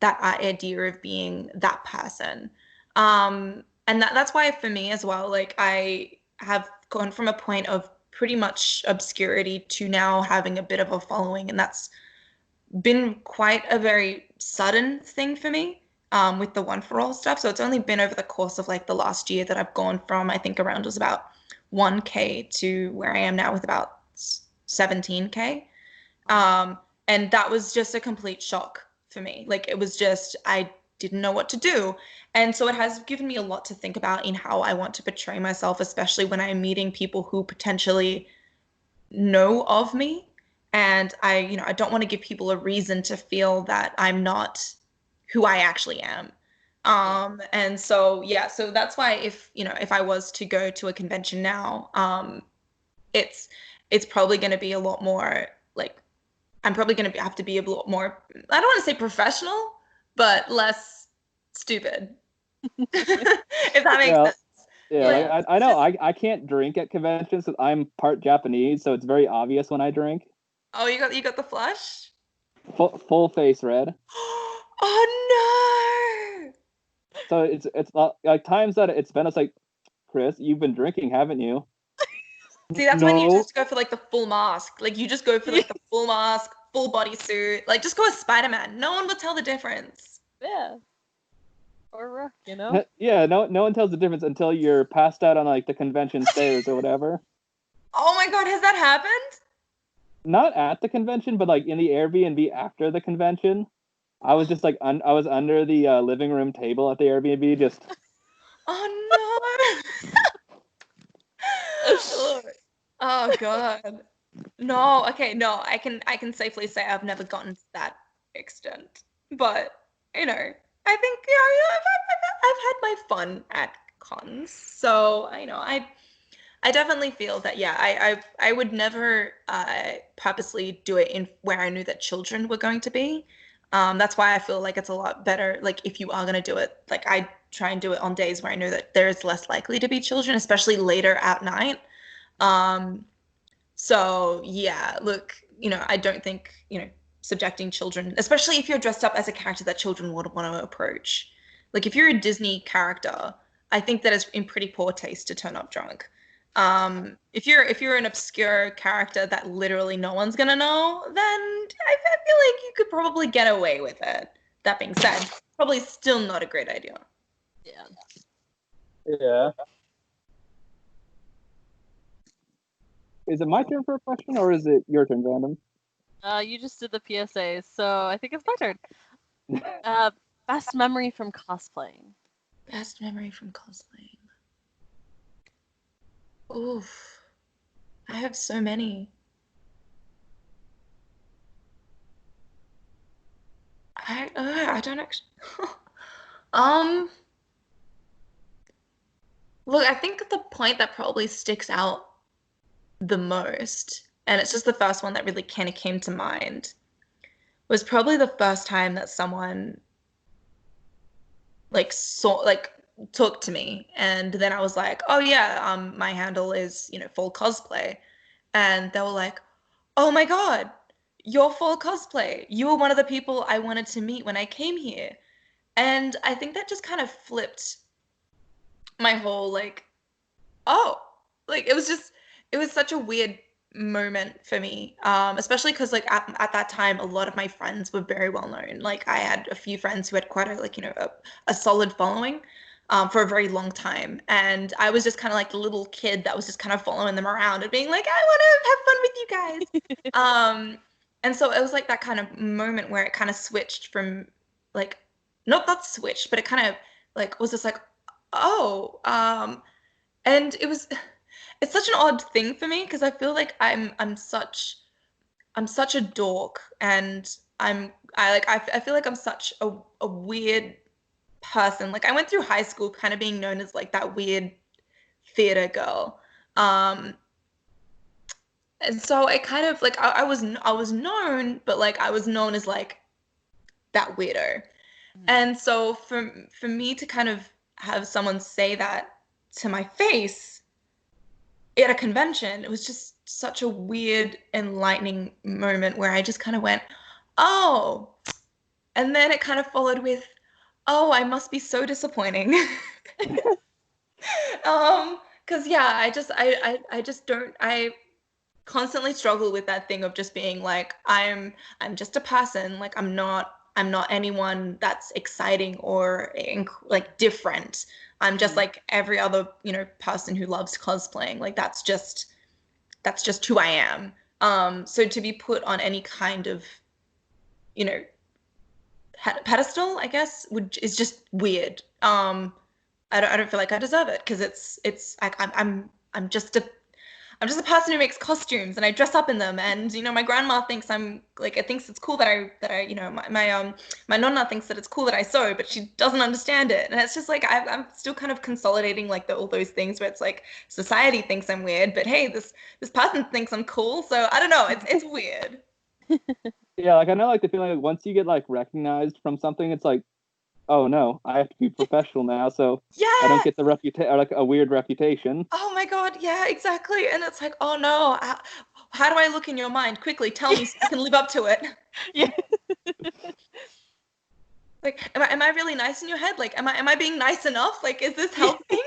idea of being that person. And that's why for me as well, like I have gone from a point of pretty much obscurity to now having a bit of a following, and that's been quite a very sudden thing for me with the One for All stuff. So it's only been over the course of like the last year that I've gone from, I think around was about 1K to where I am now with about 17K. And that was just a complete shock for me. Like it was just, I didn't know what to do. And so it has given me a lot to think about in how I want to portray myself, especially when I'm meeting people who potentially know of me. And I don't want to give people a reason to feel that I'm not who I actually am. And so, yeah, so that's why if I was to go to a convention now, it's probably going to be a lot more like, I'm probably going to have to be a lot more, I don't want to say professional, but less stupid. If that makes sense. Yeah, like, I know I can't drink at conventions because I'm part Japanese, so it's very obvious when I drink. Oh, you got the flush? Full face red. Oh no! So it's like times that it's been, it's like, Chris, you've been drinking, haven't you? See, that's when you just go for like the full mask. Like you just go for like the full mask, full bodysuit. Like just go as Spider-Man. No one will tell the difference. Yeah. Or Rook, you know? Yeah, no one tells the difference until you're passed out on like the convention stairs or whatever. Oh my god, has that happened? Not at the convention, but like in the Airbnb after the convention. I was just like I was under the living room table at the Airbnb, just. Oh no! Oh god. No, okay, no. I can safely say I've never gotten to that extent, but I think I've had my fun at cons, so I definitely feel that I would never purposely do it in where I knew that children were going to be. That's why I feel like it's a lot better. Like if you are going to do it, like I try and do it on days where I know that there's less likely to be children, especially later at night. So yeah, look, I don't think, subjecting children, especially if you're dressed up as a character that children would want to approach. Like if you're a Disney character, I think that is in pretty poor taste to turn up drunk. If you're an obscure character that literally no one's gonna know, then I feel like you could probably get away with it. That being said, probably still not a great idea. Yeah. Yeah. Is it my turn for a question, or is it your turn, Vandum? You just did the PSA, so I think it's my turn. Best memory from cosplaying. Best memory from cosplaying. Oof. I have so many. I don't actually. Look, I think the point that probably sticks out the most, and it's just the first one that really kind of came to mind, was probably the first time that someone talked to me, and then I was like, oh yeah, my handle is Fallcosplay, and they were like, oh my god, you're Fallcosplay, you were one of the people I wanted to meet when I came here. And I think that just kind of flipped my whole like, oh, like it was such a weird moment for me, especially because like at that time a lot of my friends were very well known. Like I had a few friends who had quite a solid following for a very long time, and I was just kind of like the little kid that was just kind of following them around and being like, I want to have fun with you guys. And so it was like that kind of moment where it kind of switched from like, not switched, but it kind of like was just like, oh, and it's such an odd thing for me because I feel like I'm such a dork, and I feel like I'm such a weird person. Like I went through high school kind of being known as like that weird theater girl. And so it kind of like I was known, but like I was known as like that weirdo. And so for me to kind of have someone say that to my face at a convention, it was just such a weird, enlightening moment where I just kind of went, oh. And then it kind of followed with, oh, I must be so disappointing. Because yeah, I just don't, I constantly struggle with that thing of just being like, I'm just a person, like I'm not anyone that's exciting or like different. I'm just like every other, person who loves cosplaying. Like that's just who I am. So to be put on any kind of, pedestal, I guess, is just weird. I don't feel like I deserve it because it's like I'm just a person who makes costumes and I dress up in them, and my grandma thinks it thinks it's cool that I my nonna thinks that it's cool that I sew, but she doesn't understand it, and it's just like I'm still kind of consolidating like all those things where it's like society thinks I'm weird, but hey, this person thinks I'm cool, so I don't know, it's weird. Yeah, like I know like the feeling like once you get like recognized from something, it's like, oh no, I have to be professional now, so Yeah. I don't get the or like a weird reputation. Oh my God, yeah, exactly. And it's like, oh no, how do I look in your mind? Quickly, tell me so I can live up to it. Yeah. Like, am I really nice in your head? Like, am I being nice enough? Like, is this helping?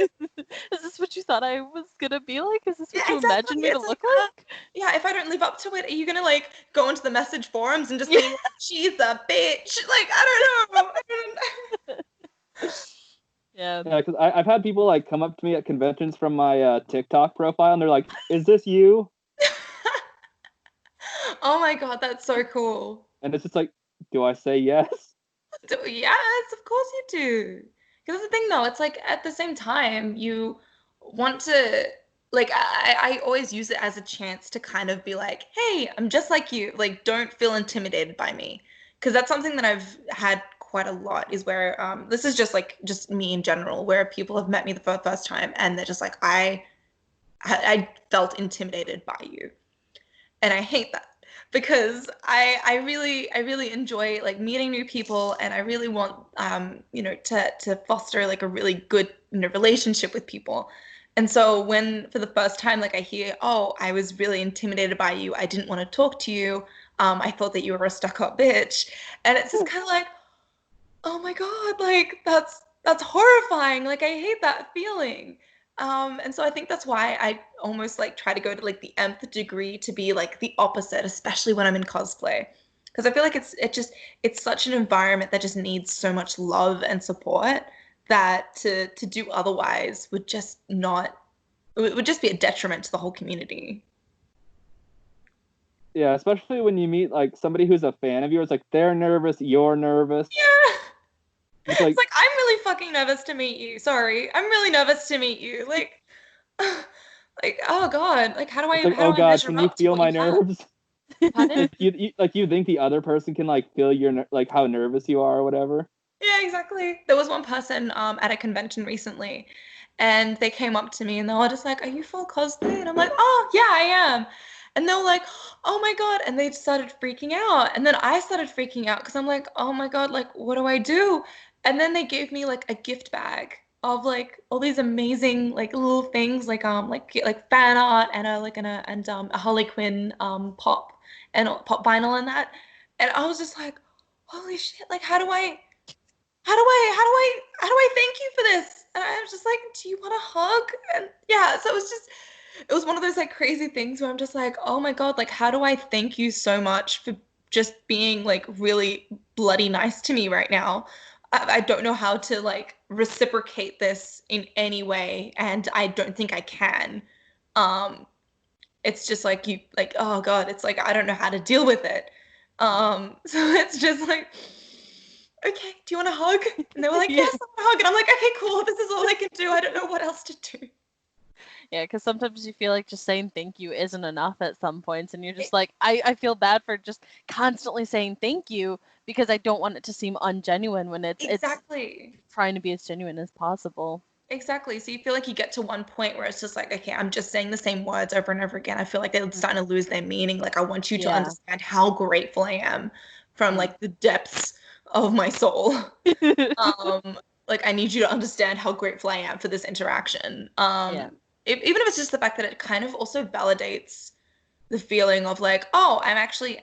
Is this what you thought I was gonna be like? Is this what you exactly. imagined me to look like? Yeah, if I don't live up to it, are you gonna like go into the message forums and just be like, she's a bitch? Like, I don't know. Yeah. Yeah, because I've had people like come up to me at conventions from my TikTok profile, and they're like, "Is this you?" Oh my God, that's so cool. And it's just like, do I say yes? Yes, of course you do. Because that's the thing, though. It's like at the same time, you want to, like, I always use it as a chance to kind of be like, hey, I'm just like you. Like, don't feel intimidated by me. Because that's something that I've had quite a lot is where, this is just me in general, where people have met me for the first time and they're just like, I felt intimidated by you. And I hate that. Because I really enjoy like meeting new people, and I really want to foster like a really good relationship with people. And so when for the first time like I hear, oh, I was really intimidated by you, I didn't want to talk to you, I thought that you were a stuck-up bitch, and it's just kind of like, oh my God, like that's horrifying. Like I hate that feeling. And so I think that's why I almost like try to go to like the nth degree to be like the opposite, especially when I'm in cosplay. Because I feel like it's such an environment that just needs so much love and support that to do otherwise would just not, it would just be a detriment to the whole community. Yeah, especially when you meet like somebody who's a fan of yours, like they're nervous, you're nervous. Yeah. It's like I'm really fucking nervous to meet you. Sorry. I'm really nervous to meet you. Like like, oh God, like how do I like, how oh do I God, measure can you up to feel what my you have? nerves? Pardon? You think the other person can like feel your like how nervous you are or whatever? Yeah, exactly. There was one person at a convention recently, and they came up to me and they were just like, "Are you full cosplay?" And I'm like, "Oh yeah, I am." And they were like, "Oh my God!" And they started freaking out, and then I started freaking out because I'm like, "Oh my God, like what do I do?" And then they gave me like a gift bag of like all these amazing like little things like fan art and a Harley Quinn pop and pop vinyl and that. And I was just like, "Holy shit, like how do I thank you for this?" And I was just like, "Do you want a hug?" And yeah, so it was one of those like crazy things where I'm just like, oh my God, like how do I thank you so much for just being like really bloody nice to me right now? I don't know how to like reciprocate this in any way, and I don't think I can. Um, it's just like you like, oh God, it's like I don't know how to deal with it. So it's just like, okay, do you want a hug? And they were like, yes, I want a hug. And I'm like, okay, cool. This is all I can do. I don't know what else to do. Yeah, because sometimes you feel like just saying thank you isn't enough at some points, and you're just like, I feel bad for just constantly saying thank you because I don't want it to seem ungenuine when it's Exactly. trying to be as genuine as possible. Exactly. So you feel like you get to one point where it's just like, okay, I'm just saying the same words over and over again. I feel like they're starting to lose their meaning. Like, I want you to Yeah. understand how grateful I am from like the depths of my soul. Like, I need you to understand how grateful I am for this interaction. Yeah. Even if it's just the fact that it kind of also validates the feeling of like, oh, I'm actually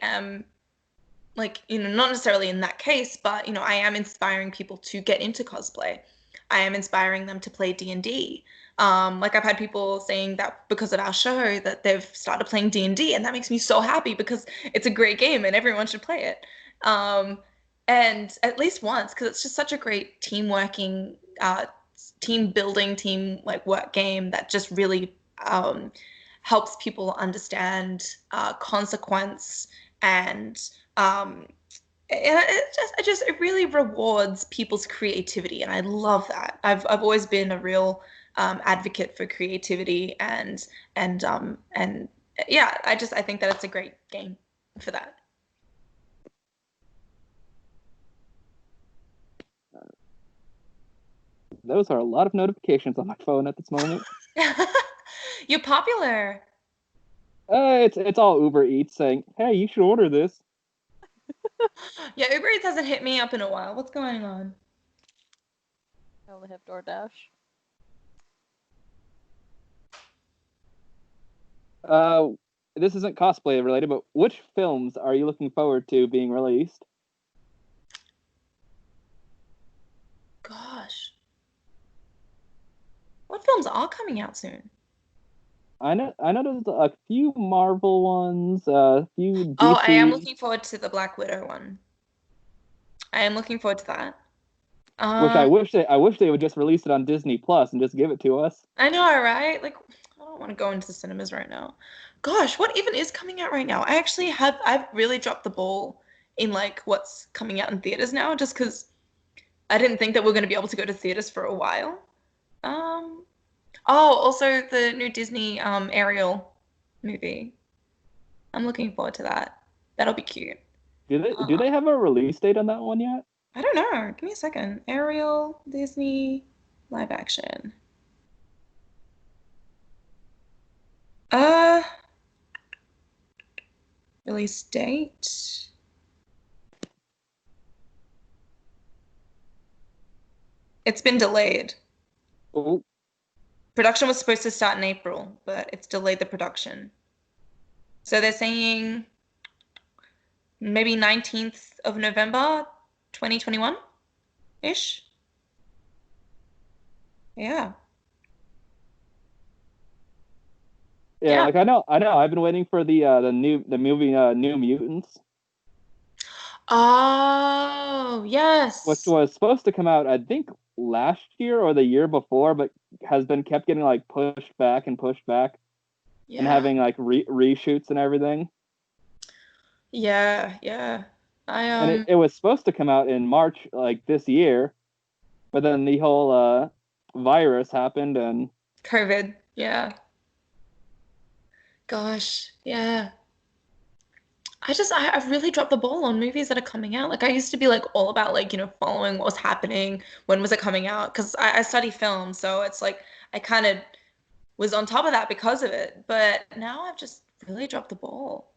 like, not necessarily in that case, but I am inspiring people to get into cosplay. I am inspiring them to play D&D. Like, I've had people saying that because of our show that they've started playing D&D, and that makes me so happy because it's a great game and everyone should play it. And at least once, because it's just such a great team working, team building, team like work game that just really helps people understand consequence and it really rewards people's creativity, and I love that. I've always been a real advocate for creativity, and yeah, I think that it's a great game for that. Those are a lot of notifications on my phone at this moment. You're popular. It's all Uber Eats saying, "Hey, you should order this." Yeah, Uber Eats hasn't hit me up in a while. What's going on? I only have DoorDash. This isn't cosplay related, but which films are you looking forward to being released? Gosh. What films are coming out soon? I know there's a few Marvel ones, a few DC. Oh, I am looking forward to the Black Widow one. I am looking forward to that. Which I wish they would just release it on Disney Plus and just give it to us. I know, right? Like, I don't want to go into the cinemas right now. Gosh, what even is coming out right now? I've really dropped the ball in like what's coming out in theaters now, just because I didn't think that we're going to be able to go to theaters for a while. Oh, also the new Disney Ariel movie. I'm looking forward to that. That'll be cute. Do they have a release date on that one yet? I don't know. Give me a second. Ariel, Disney, live action. Release date. It's been delayed. Oh. Production was supposed to start in April, but it's delayed the production. So they're saying maybe 19th of November, 2021-ish. Yeah, Yeah. like I know. I've been waiting for the movie New Mutants, Oh, yes. which was supposed to come out I think last year or the year before, but has been kept getting like pushed back and Yeah. having like reshoots and everything. Yeah. And it was supposed to come out in March like this year, but then the whole virus happened and COVID. Yeah. Gosh. Yeah. I've really dropped the ball on movies that are coming out. Like, I used to be like all about like, following what was happening, when was it coming out? Because I study film, so it's like I kind of was on top of that because of it. But now I've just really dropped the ball.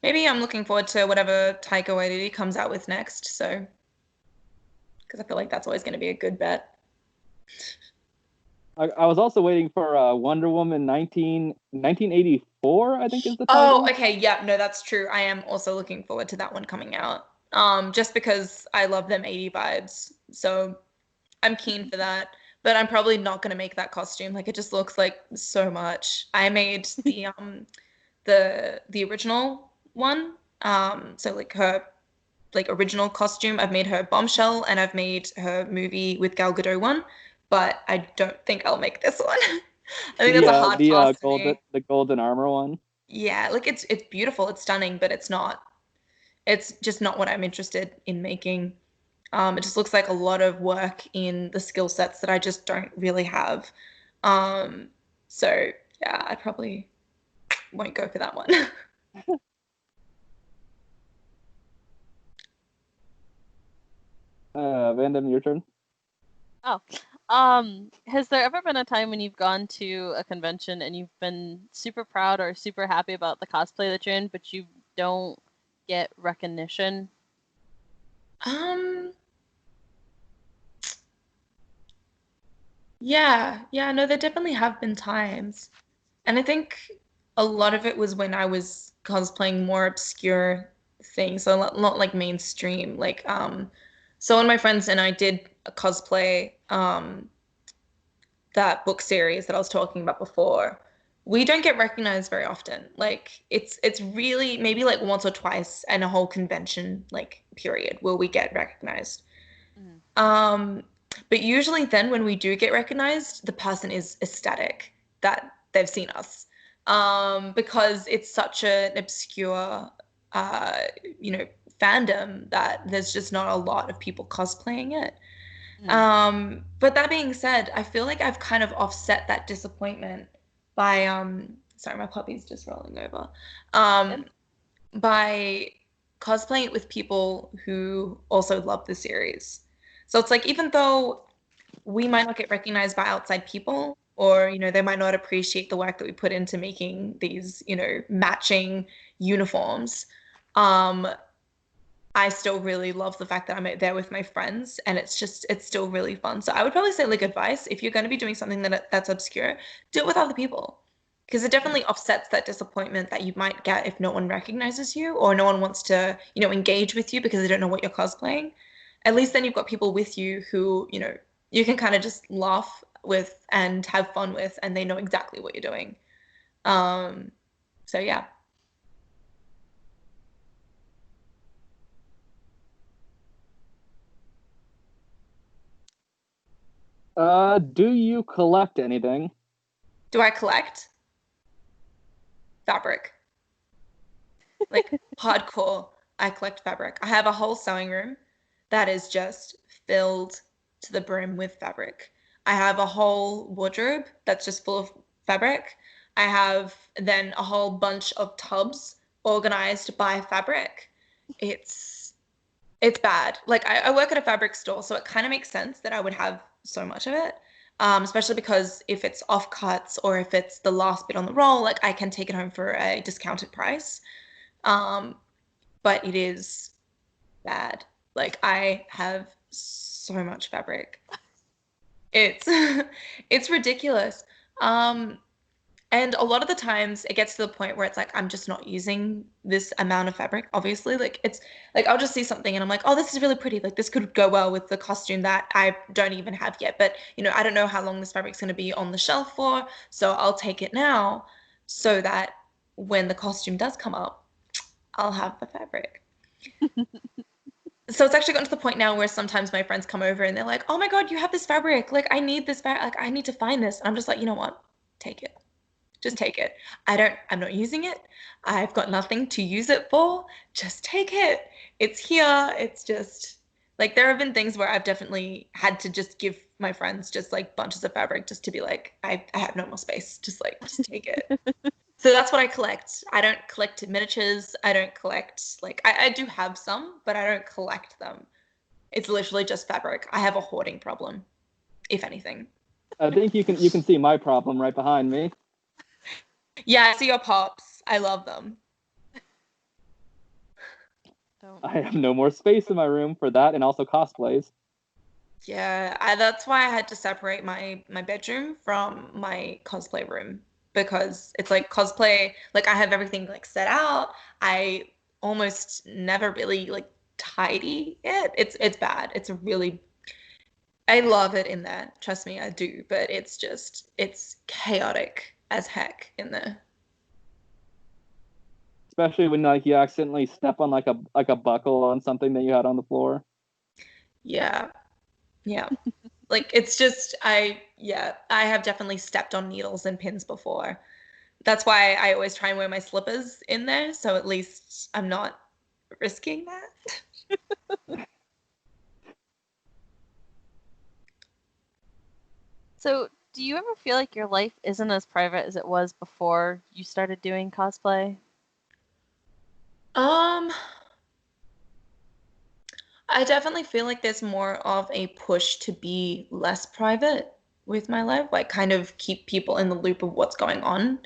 Maybe I'm looking forward to whatever Taika Waititi comes out with next. So, because I feel like that's always going to be a good bet. I was also waiting for Wonder Woman 1984, I think is the title. Oh, okay. Yeah, no, that's true. I am also looking forward to that one coming out. Just because I love them 80 vibes. So I'm keen for that. But I'm probably not gonna make that costume. Like, it just looks like so much. I made the original one. So like her original costume. I've made her Bombshell, and I've made her movie with Gal Gadot one. But I don't think I'll make this one. I think that's a hard pass for me. The golden armor one. Yeah, like it's beautiful, it's stunning, but it's just not what I'm interested in making. It just looks like a lot of work in the skill sets that I just don't really have. So yeah, I probably won't go for that one. Vandum, your turn. Oh. Has there ever been a time when you've gone to a convention and you've been super proud or super happy about the cosplay that you're in, but you don't get recognition? Yeah, no, there definitely have been times. And I think a lot of it was when I was cosplaying more obscure things, so not like mainstream. Like, so one of my friends and I did a cosplay, that book series that I was talking about before. We don't get recognized very often. Like, it's really maybe like once or twice in a whole convention like period where we get recognized. Um, but usually then when we do get recognized, the person is ecstatic that they've seen us. Because it's such an obscure, uh, you know, fandom that there's just not a lot of people cosplaying it. But that being said, I feel like I've kind of offset that disappointment by sorry, my puppy's just rolling over. By cosplaying it with people who also love the series. So it's like even though we might not get recognized by outside people, or they might not appreciate the work that we put into making these, matching uniforms, I still really love the fact that I'm there with my friends, and it's still really fun. So I would probably say, like, advice, if you're going to be doing something that's obscure, do it with other people, because it definitely offsets that disappointment that you might get if no one recognizes you or no one wants to, engage with you because they don't know what you're cosplaying. At least then you've got people with you who, you can kind of just laugh with and have fun with, and they know exactly what you're doing. So yeah. Do you collect anything? Do I collect fabric? Like, hardcore, I collect fabric. I have a whole sewing room that is just filled to the brim with fabric. I have a whole wardrobe that's just full of fabric. I have then a whole bunch of tubs organized by fabric. It's it's bad. Like, I work at a fabric store, so it kind of makes sense that I would have so much of it. Especially because if it's off cuts or if it's the last bit on the roll, like, I can take it home for a discounted price. Um, but it is bad. Like, I have so much fabric. It's it's ridiculous. Um, and a lot of the times it gets to the point where it's like I'm just not using this amount of fabric, obviously. Like, it's like I'll just see something and I'm like, oh, this is really pretty. Like, this could go well with the costume that I don't even have yet. But, I don't know how long this fabric's going to be on the shelf for. So I'll take it now so that when the costume does come up, I'll have the fabric. So it's actually gotten to the point now where sometimes my friends come over and they're like, oh my God, you have this fabric. Like, I need this fabric. Like, I need to find this. And I'm just like, you know what? Take it. Just take it. I'm not using it. I've got nothing to use it for. Just take it. It's here. It's just like, there have been things where I've definitely had to just give my friends just like bunches of fabric just to be like, I have no more space. Just take it. So that's what I collect. I don't collect miniatures. I don't collect, like, I do have some, but I don't collect them. It's literally just fabric. I have a hoarding problem, if anything. I think you can see my problem right behind me. Yeah, I see your pops. I love them. I have no more space in my room for that, and also cosplays. Yeah, that's why I had to separate my bedroom from my cosplay room, because it's like cosplay, like, I have everything like set out. I almost never really like tidy it. It's bad. I love it in there. Trust me, I do. But it's chaotic as heck in there. Especially when like you accidentally step on like a buckle on something that you had on the floor. Yeah. Yeah. Like, it's just, I have definitely stepped on needles and pins before. That's why I always try and wear my slippers in there, so at least I'm not risking that. So, do you ever feel like your life isn't as private as it was before you started doing cosplay? Um, I definitely feel like there's more of a push to be less private with my life, like kind of keep people in the loop of what's going on.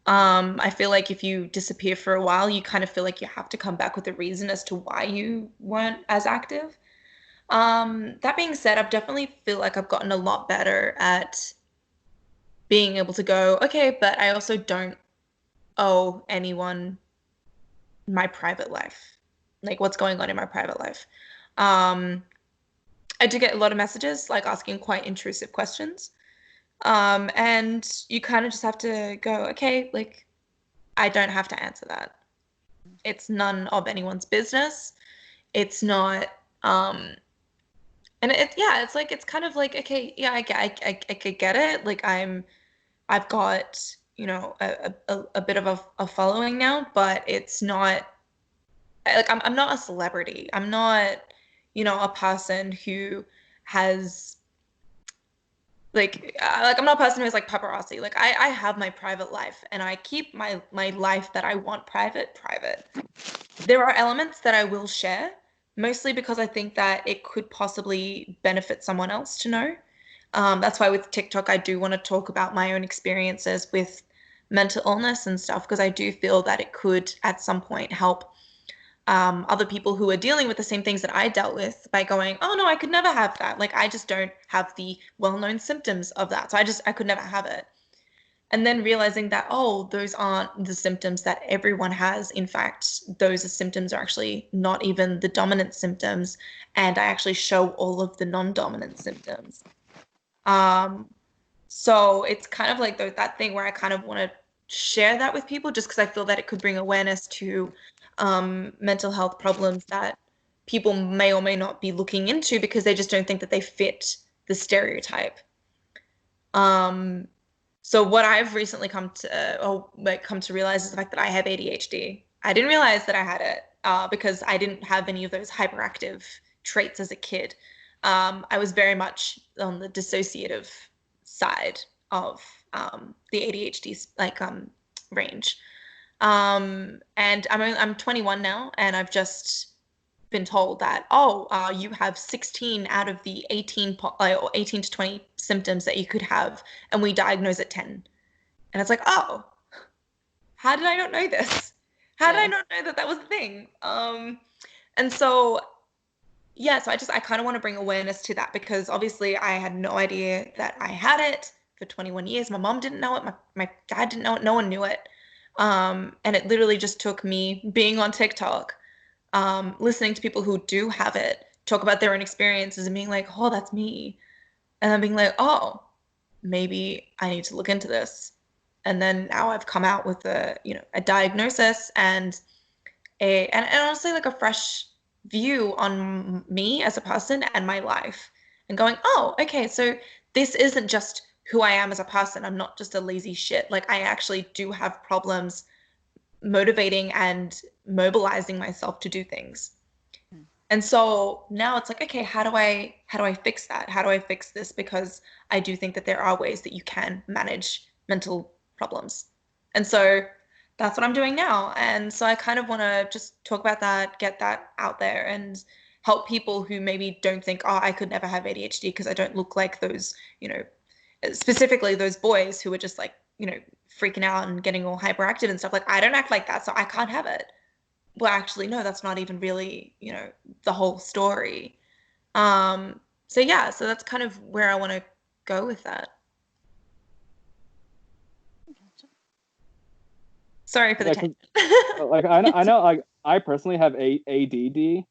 I feel like if you disappear for a while, you kind of feel like you have to come back with a reason as to why you weren't as active. That being said, I've definitely feel like I've gotten a lot better at being able to go, okay, but I also don't owe anyone my private life, like what's going on in my private life. Um, I do get a lot of messages like asking quite intrusive questions. And you kind of just have to go, okay, like I don't have to answer that. It's none of anyone's business. It's not, and it's like, it's kind of like, okay, yeah, I could get it. Like I've got, a bit of a following now, but it's not like I'm not a celebrity. I'm not, a person who has like I'm not a person who has like paparazzi. Like I have my private life and I keep my life that I want private. There are elements that I will share, mostly because I think that it could possibly benefit someone else to know. That's why with TikTok, I do want to talk about my own experiences with mental illness and stuff, because I do feel that it could at some point help other people who are dealing with the same things that I dealt with by going, oh no, I could never have that. Like I just don't have the well-known symptoms of that. So I could never have it. And then realizing that, oh, those aren't the symptoms that everyone has. In fact, those symptoms are actually not even the dominant symptoms. And I actually show all of the non-dominant symptoms. So it's kind of like that thing where I kind of want to share that with people just because I feel that it could bring awareness to mental health problems that people may or may not be looking into because they just don't think that they fit the stereotype. So what I've recently come to realize is the fact that I have ADHD. I didn't realize that I had it because I didn't have any of those hyperactive traits as a kid. I was very much on the dissociative side of the ADHD range. And I'm 21 now, and I've just been told that you have 16 out of the 18 or 18 to 20 symptoms that you could have, and we diagnose at 10. And it's like, oh, how did I not know this? How did I not know that was the thing? And so yeah, so I kind of want to bring awareness to that because obviously I had no idea that I had it for 21 years. My mom didn't know it. My dad didn't know it. No one knew it. And it literally just took me being on TikTok, listening to people who do have it, talk about their own experiences and being like, oh, that's me. And then being like, oh, maybe I need to look into this. And then now I've come out with a diagnosis and honestly like a fresh view on me as a person and my life and going, oh, okay, so this isn't just who I am as a person. I'm not just a lazy shit. Like I actually do have problems motivating and mobilizing myself to do things. And so now it's like, okay, how do I fix that? How do I fix this? Because I do think that there are ways that you can manage mental problems. And so that's what I'm doing now. And so I kind of want to just talk about that, get that out there and help people who maybe don't think, oh, I could never have ADHD because I don't look like those, specifically those boys who are just like, freaking out and getting all hyperactive and stuff. Like I don't act like that, so I can't have it. Well, actually, no, that's not even really, the whole story. So yeah, so that's kind of where I want to go with that. Sorry for the tangent. Like I know, like I personally have ADD.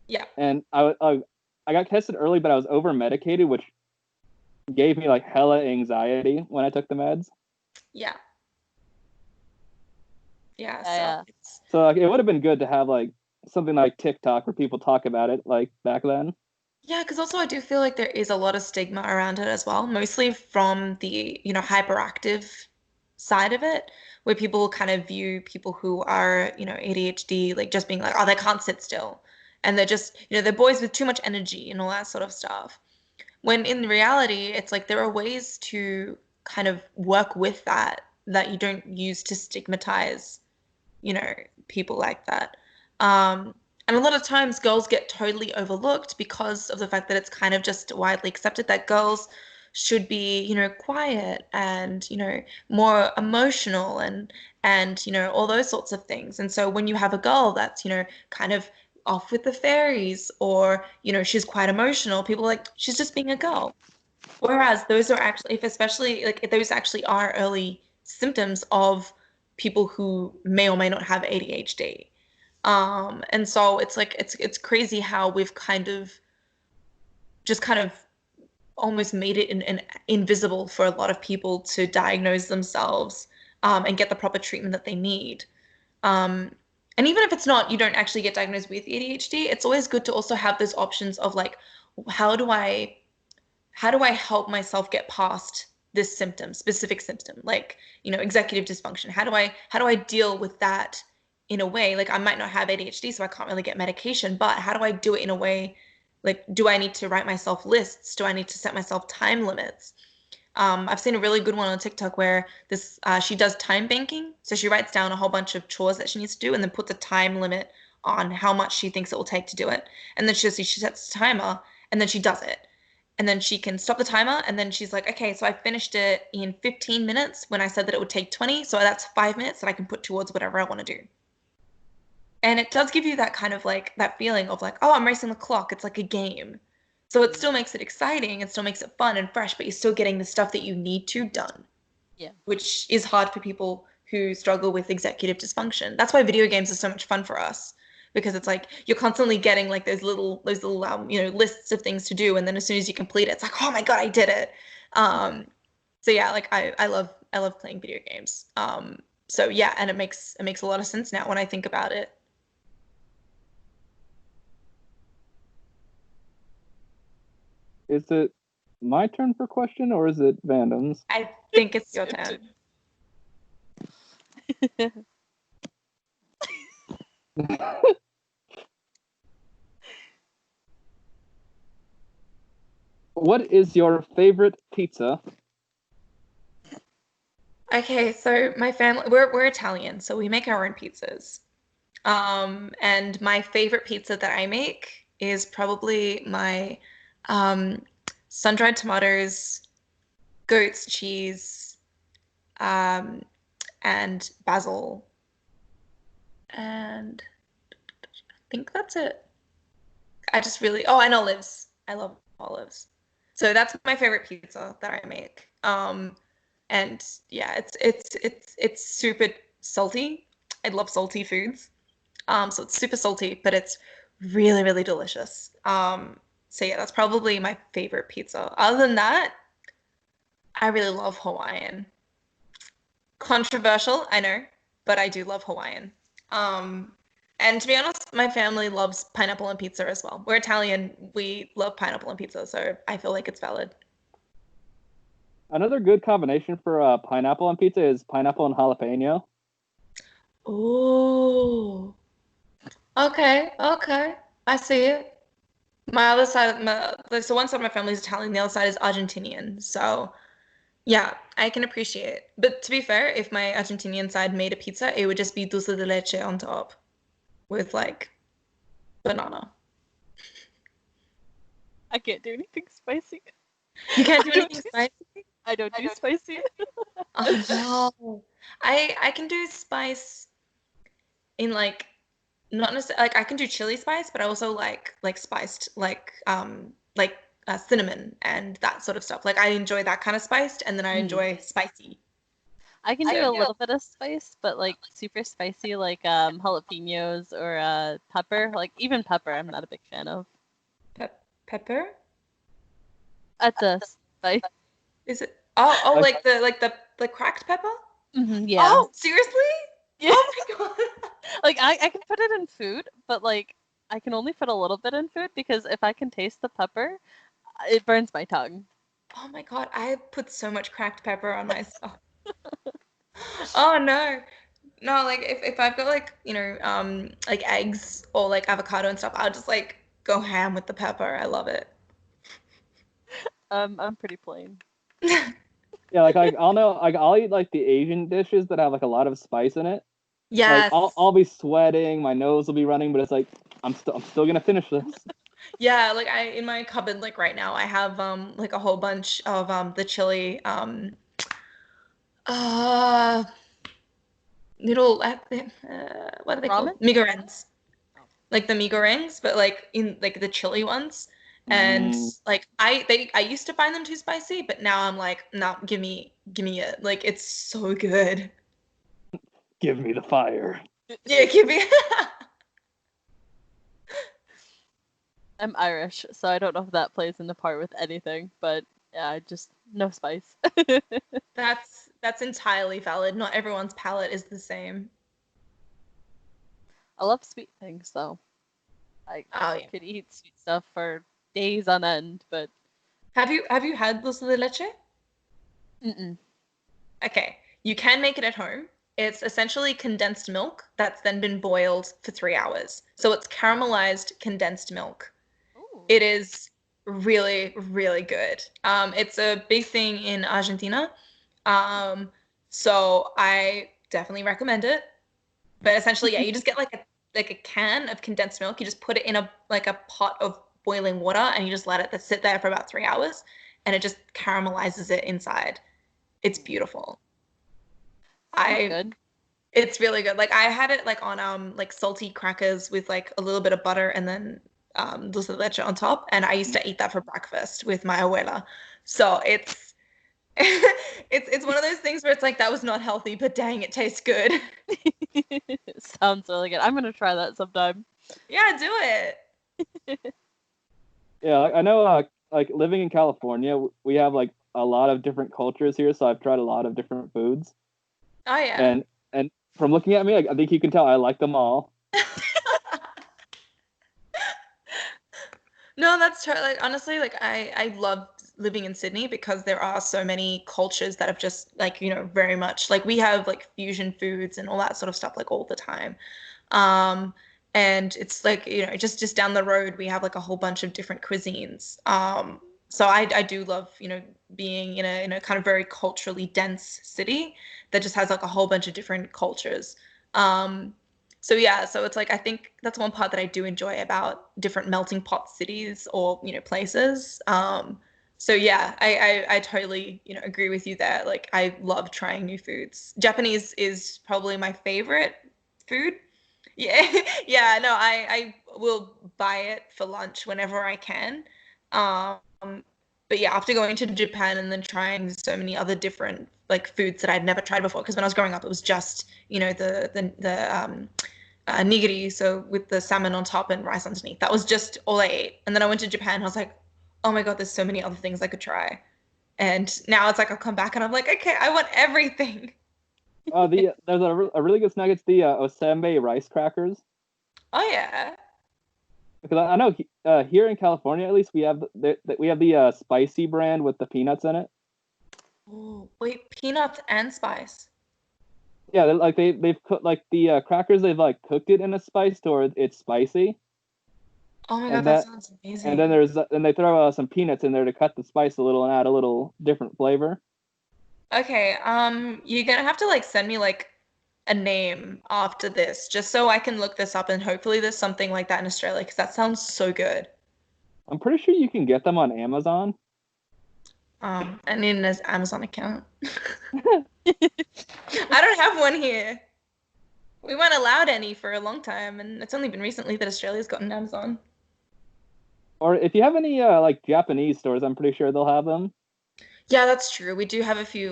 Yeah. And I got tested early, but I was over medicated, which gave me like hella anxiety when I took the meds. Yeah. Yeah. Yeah. So like, it would have been good to have like something like TikTok where people talk about it like back then. Yeah, because also I do feel like there is a lot of stigma around it as well, mostly from the, hyperactive side of it, where people kind of view people who are, ADHD, like just being like, oh, they can't sit still. And they're just, they're boys with too much energy and all that sort of stuff. When in reality, it's like there are ways to kind of work with that you don't use to stigmatize, people like that. And a lot of times girls get totally overlooked because of the fact that it's kind of just widely accepted that girls should be, quiet and, more emotional and, all those sorts of things. And so when you have a girl that's, kind of off with the fairies or, she's quite emotional, people are like, she's just being a girl. Whereas those are actually, if those actually are early symptoms of people who may or may not have ADHD. And so it's like it's crazy how we've kind of almost made it invisible for a lot of people to diagnose themselves and get the proper treatment that they need. And even if it's not, you don't actually get diagnosed with ADHD, it's always good to also have those options of like, how do I help myself get past this specific symptom, like, executive dysfunction? How do I deal with that in a way? Like, I might not have ADHD, so I can't really get medication, but how do I do it in a way? Like, do I need to write myself lists? Do I need to set myself time limits? I've seen a really good one on TikTok where she does time banking. So she writes down a whole bunch of chores that she needs to do and then puts a time limit on how much she thinks it will take to do it. And then she sets a timer and then she does it. And then she can stop the timer and then she's like, okay, so I finished it in 15 minutes when I said that it would take 20. So that's 5 minutes that I can put towards whatever I want to do. And it does give you that kind of like that feeling of like, oh, I'm racing the clock. It's like a game. So it still makes it exciting. It still makes it fun and fresh, but you're still getting the stuff that you need to done. Yeah. Which is hard for people who struggle with executive dysfunction. That's why video games are so much fun for us, because it's like you're constantly getting like those little lists of things to do, and then as soon as you complete it, it's like, oh my god, I did it. So yeah, like I love playing video games. So yeah, and it makes a lot of sense now when I think about it. Is it my turn for question, or is it Vandum's? I think it's your turn. What is your favorite pizza? Okay, so my family, we're Italian, so we make our own pizzas. And my favorite pizza that I make is probably my sun-dried tomatoes, goat's cheese, and basil. And I think that's it. and olives. I love olives. So that's my favorite pizza that I make. And yeah, it's super salty. I love salty foods. So it's super salty, but it's really, really delicious. So yeah, that's probably my favorite pizza. Other than that, I really love Hawaiian. Controversial, I know, but I do love Hawaiian. And to be honest, my family loves pineapple on pizza as well. We're Italian, we love pineapple on pizza, so I feel like it's valid. Another good combination for pineapple on pizza is pineapple and jalapeno. Oh, okay. I see it. My other side, so one side of my family is Italian, the other side is Argentinian. So yeah, I can appreciate it. But to be fair, if my Argentinian side made a pizza, it would just be dulce de leche on top with like banana. I can't do anything spicy. You can't do anything spicy? I don't do spicy. Oh no. I can do spice in like not necessarily like I can do chili spice, but I also like spiced like cinnamon and that sort of stuff. Like I enjoy that kind of spiced, and then I enjoy spicy. I can do a little bit of spice, but like super spicy, like jalapenos or pepper. Like even pepper, I'm not a big fan of. Pepper? That's a spice. Is it? Oh, like the cracked pepper? Yeah. Oh, seriously? Yeah. Oh my god. Like I can put it in food, but like I can only put a little bit in food because if I can taste the pepper, it burns my tongue. Oh my god, I put so much cracked pepper on myself. Oh no. No, like if I've got like, like eggs or like avocado and stuff, I'll just like go ham with the pepper. I love it. I'm pretty plain. Yeah, like I'll eat like the Asian dishes that have like a lot of spice in it. Like Yes. I'll be sweating, my nose will be running, but it's like I'm still gonna finish this. Yeah, like I in my cupboard like right now I have like a whole bunch of the chili uh little what are they Ramen? called? Migorengs. Oh. Like the migorengs, but like in like the chili ones. And Mm, like I used to find them too spicy, but now I'm like, no, give me it. Like it's so good. give me the fire. Yeah, give me I'm Irish, so I don't know if that plays into part with anything, but yeah, just no spice. That's entirely valid. Not everyone's palate is the same. I love sweet things, though. I Oh yeah. could eat sweet stuff for days on end, but Have you had dulce de leche? mm-mm. Okay, you can make it at home. It's essentially condensed milk that's then been boiled for 3 hours. So it's caramelized condensed milk. Ooh. It is really, really good. It's a big thing in Argentina. Um, so I definitely recommend it. But essentially, yeah, you just get like a can of condensed milk. You just put it in a pot of boiling water and you just let it sit there for about 3 hours and it just caramelizes it inside. It's beautiful. Sounds I good. It's really good. Like I had it like on like salty crackers with like a little bit of butter and then dulce de leche on top. And I used to eat that for breakfast with my abuela. So it's it's one of those things where it's like that was not healthy, but dang, it tastes good. Sounds really good. I'm gonna try that sometime. Yeah, do it. Yeah, I know. Like living in California, we have like a lot of different cultures here, so I've tried a lot of different foods, Oh yeah. and from looking at me, I think you can tell I like them all. No, that's true. Like honestly, like I love living in Sydney because there are so many cultures that have just like, very much like we have like fusion foods and all that sort of stuff like all the time. Um, and it's like, just down the road we have like a whole bunch of different cuisines. So I do love, being in a kind of very culturally dense city that just has like a whole bunch of different cultures. Um, so yeah, so it's like I think that's one part that I do enjoy about different melting pot cities or places. So yeah, I totally agree with you there. Like I love trying new foods. Japanese is probably my favorite food. Yeah, yeah. No, I will buy it for lunch whenever I can. Um, but yeah, after going to Japan and then trying so many other different like foods that I'd never tried before, because when I was growing up, it was just the nigiri, so with the salmon on top and rice underneath. That was just all I ate. And then I went to Japan and I was like, oh my God, there's so many other things I could try. And now it's like I'll come back and I'm like, okay, I want everything. There's a really good snack. It's the osembe rice crackers. Oh yeah. Because I know here in California, at least, we have the spicy brand with the peanuts in it. Oh, wait, peanuts and spice. Yeah, they've cooked like the crackers. They've like cooked it in a spice to where it's spicy, Oh my God, and that that sounds and then amazing. they throw some peanuts in there to cut the spice a little and add a little different flavor. Okay, you're gonna have to like send me like a name after this, just so I can look this up and hopefully there's something like that in Australia, because that sounds so good. I'm pretty sure you can get them on Amazon. I need an Amazon account. I don't have one here. We weren't allowed any for a long time, and it's only been recently that Australia's gotten Amazon. Or if you have any like Japanese stores, I'm pretty sure they'll have them. Yeah, that's true. We do have a few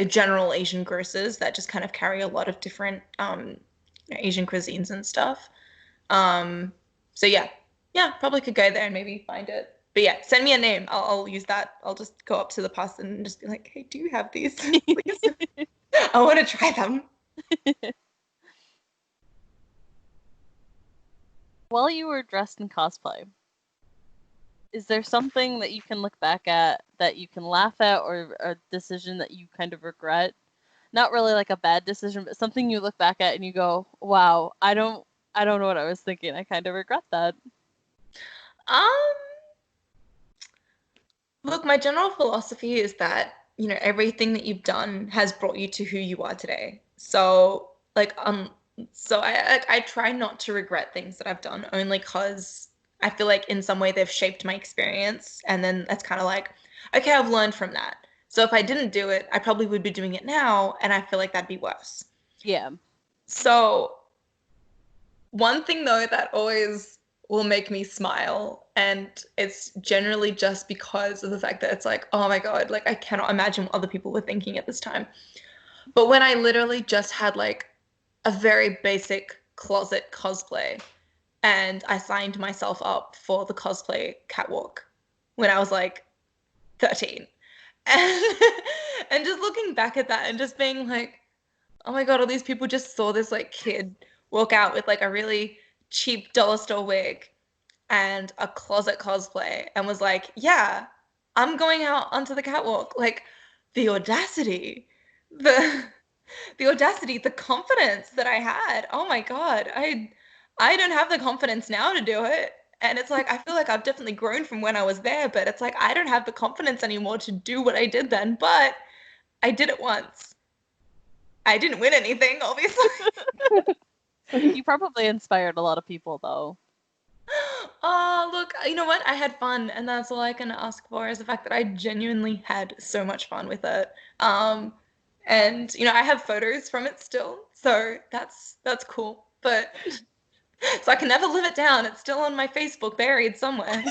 general Asian grocers that just kind of carry a lot of different Asian cuisines and stuff. Um, so yeah, yeah, probably could go there and maybe find it. But yeah, send me a name. I'll use that. I'll just go up to the person and just be like, "Hey, do you have these, please? I want to try them." While you were dressed in cosplay, is there something that you can look back at that you can laugh at, or a decision that you kind of regret? Not really like a bad decision, but something you look back at and you go, "Wow, I don't know what I was thinking. I kind of regret that." Um, Look, my general philosophy is that, everything that you've done has brought you to who you are today. So like so I try not to regret things that I've done, only because I feel like in some way they've shaped my experience, and then that's kind of like, okay, I've learned from that. So if I didn't do it, I probably would be doing it now, and I feel like that'd be worse. Yeah. So one thing though that always will make me smile, and it's generally just because of the fact that it's like, oh my God, like I cannot imagine what other people were thinking at this time. But when I literally just had like a very basic closet cosplay, and I signed myself up for the cosplay catwalk when I was like 13. And and just looking back at that and just being like, oh my God, all these people just saw this like kid walk out with like a really cheap dollar store wig and a closet cosplay and was like, yeah, I'm going out onto the catwalk. Like the audacity, the the audacity, the confidence that I had. Oh my God. I don't have the confidence now to do it. And it's like I feel like I've definitely grown from when I was there, but it's like I don't have the confidence anymore to do what I did then, but I did it once. I didn't win anything, obviously. You probably inspired a lot of people, though. Oh, look, you know what? I had fun, and that's all I can ask for is the fact that I genuinely had so much fun with it. And you know, I have photos from it still, so that's cool. But so I can never live it down. It's still on my Facebook, buried somewhere.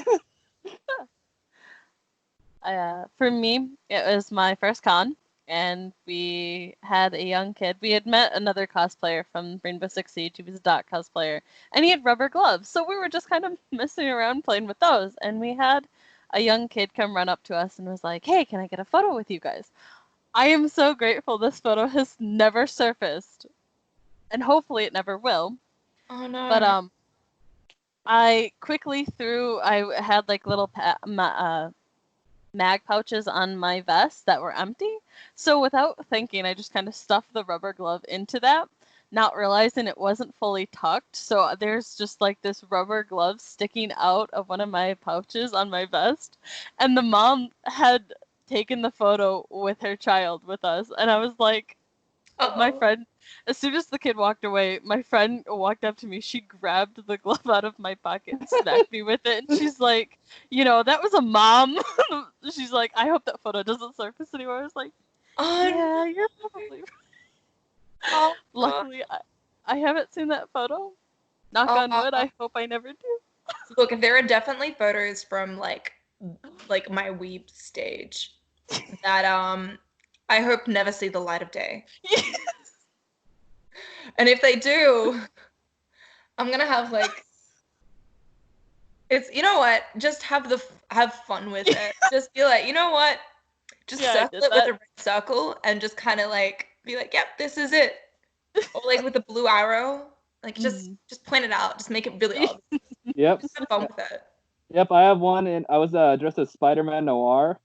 For me, it was my first con, and we had a young kid. We had met another cosplayer from Rainbow Six Siege. He was a dot cosplayer, and he had rubber gloves. So we were just kind of messing around playing with those. And we had a young kid come run up to us and was like, "Hey, can I get a photo with you guys?" I am so grateful this photo has never surfaced, and hopefully it never will. Oh no. But I quickly threw. I had like little mag pouches on my vest that were empty. So without thinking, I just kind of stuffed the rubber glove into that, not realizing it wasn't fully tucked. So there's just like this rubber glove sticking out of one of my pouches on my vest. And the mom had taken the photo with her child with us. And I was like, my Uh-oh. friend, as soon as the kid walked away, my friend walked up to me. She grabbed the glove out of my pocket, smacked me with it, and she's like, that was a mom. She's like, I hope that photo doesn't surface anymore. I was like, Oh, yeah, you're probably right. oh, Luckily, I haven't seen that photo. Knock on wood, I hope I never do. Look, there are definitely photos from like my weeb stage that I hope never see the light of day. Yes. And if they do, I'm gonna have like it's you know what? Just have fun with it. Just be like, you know what? Just circle it with a red circle and just kind of like be like, yep, this is it. Or like with a blue arrow, like just point it out. Just make it really obvious. Yep. Just have fun with it. Yep, I have one, and I was dressed as Spider-Man Noir.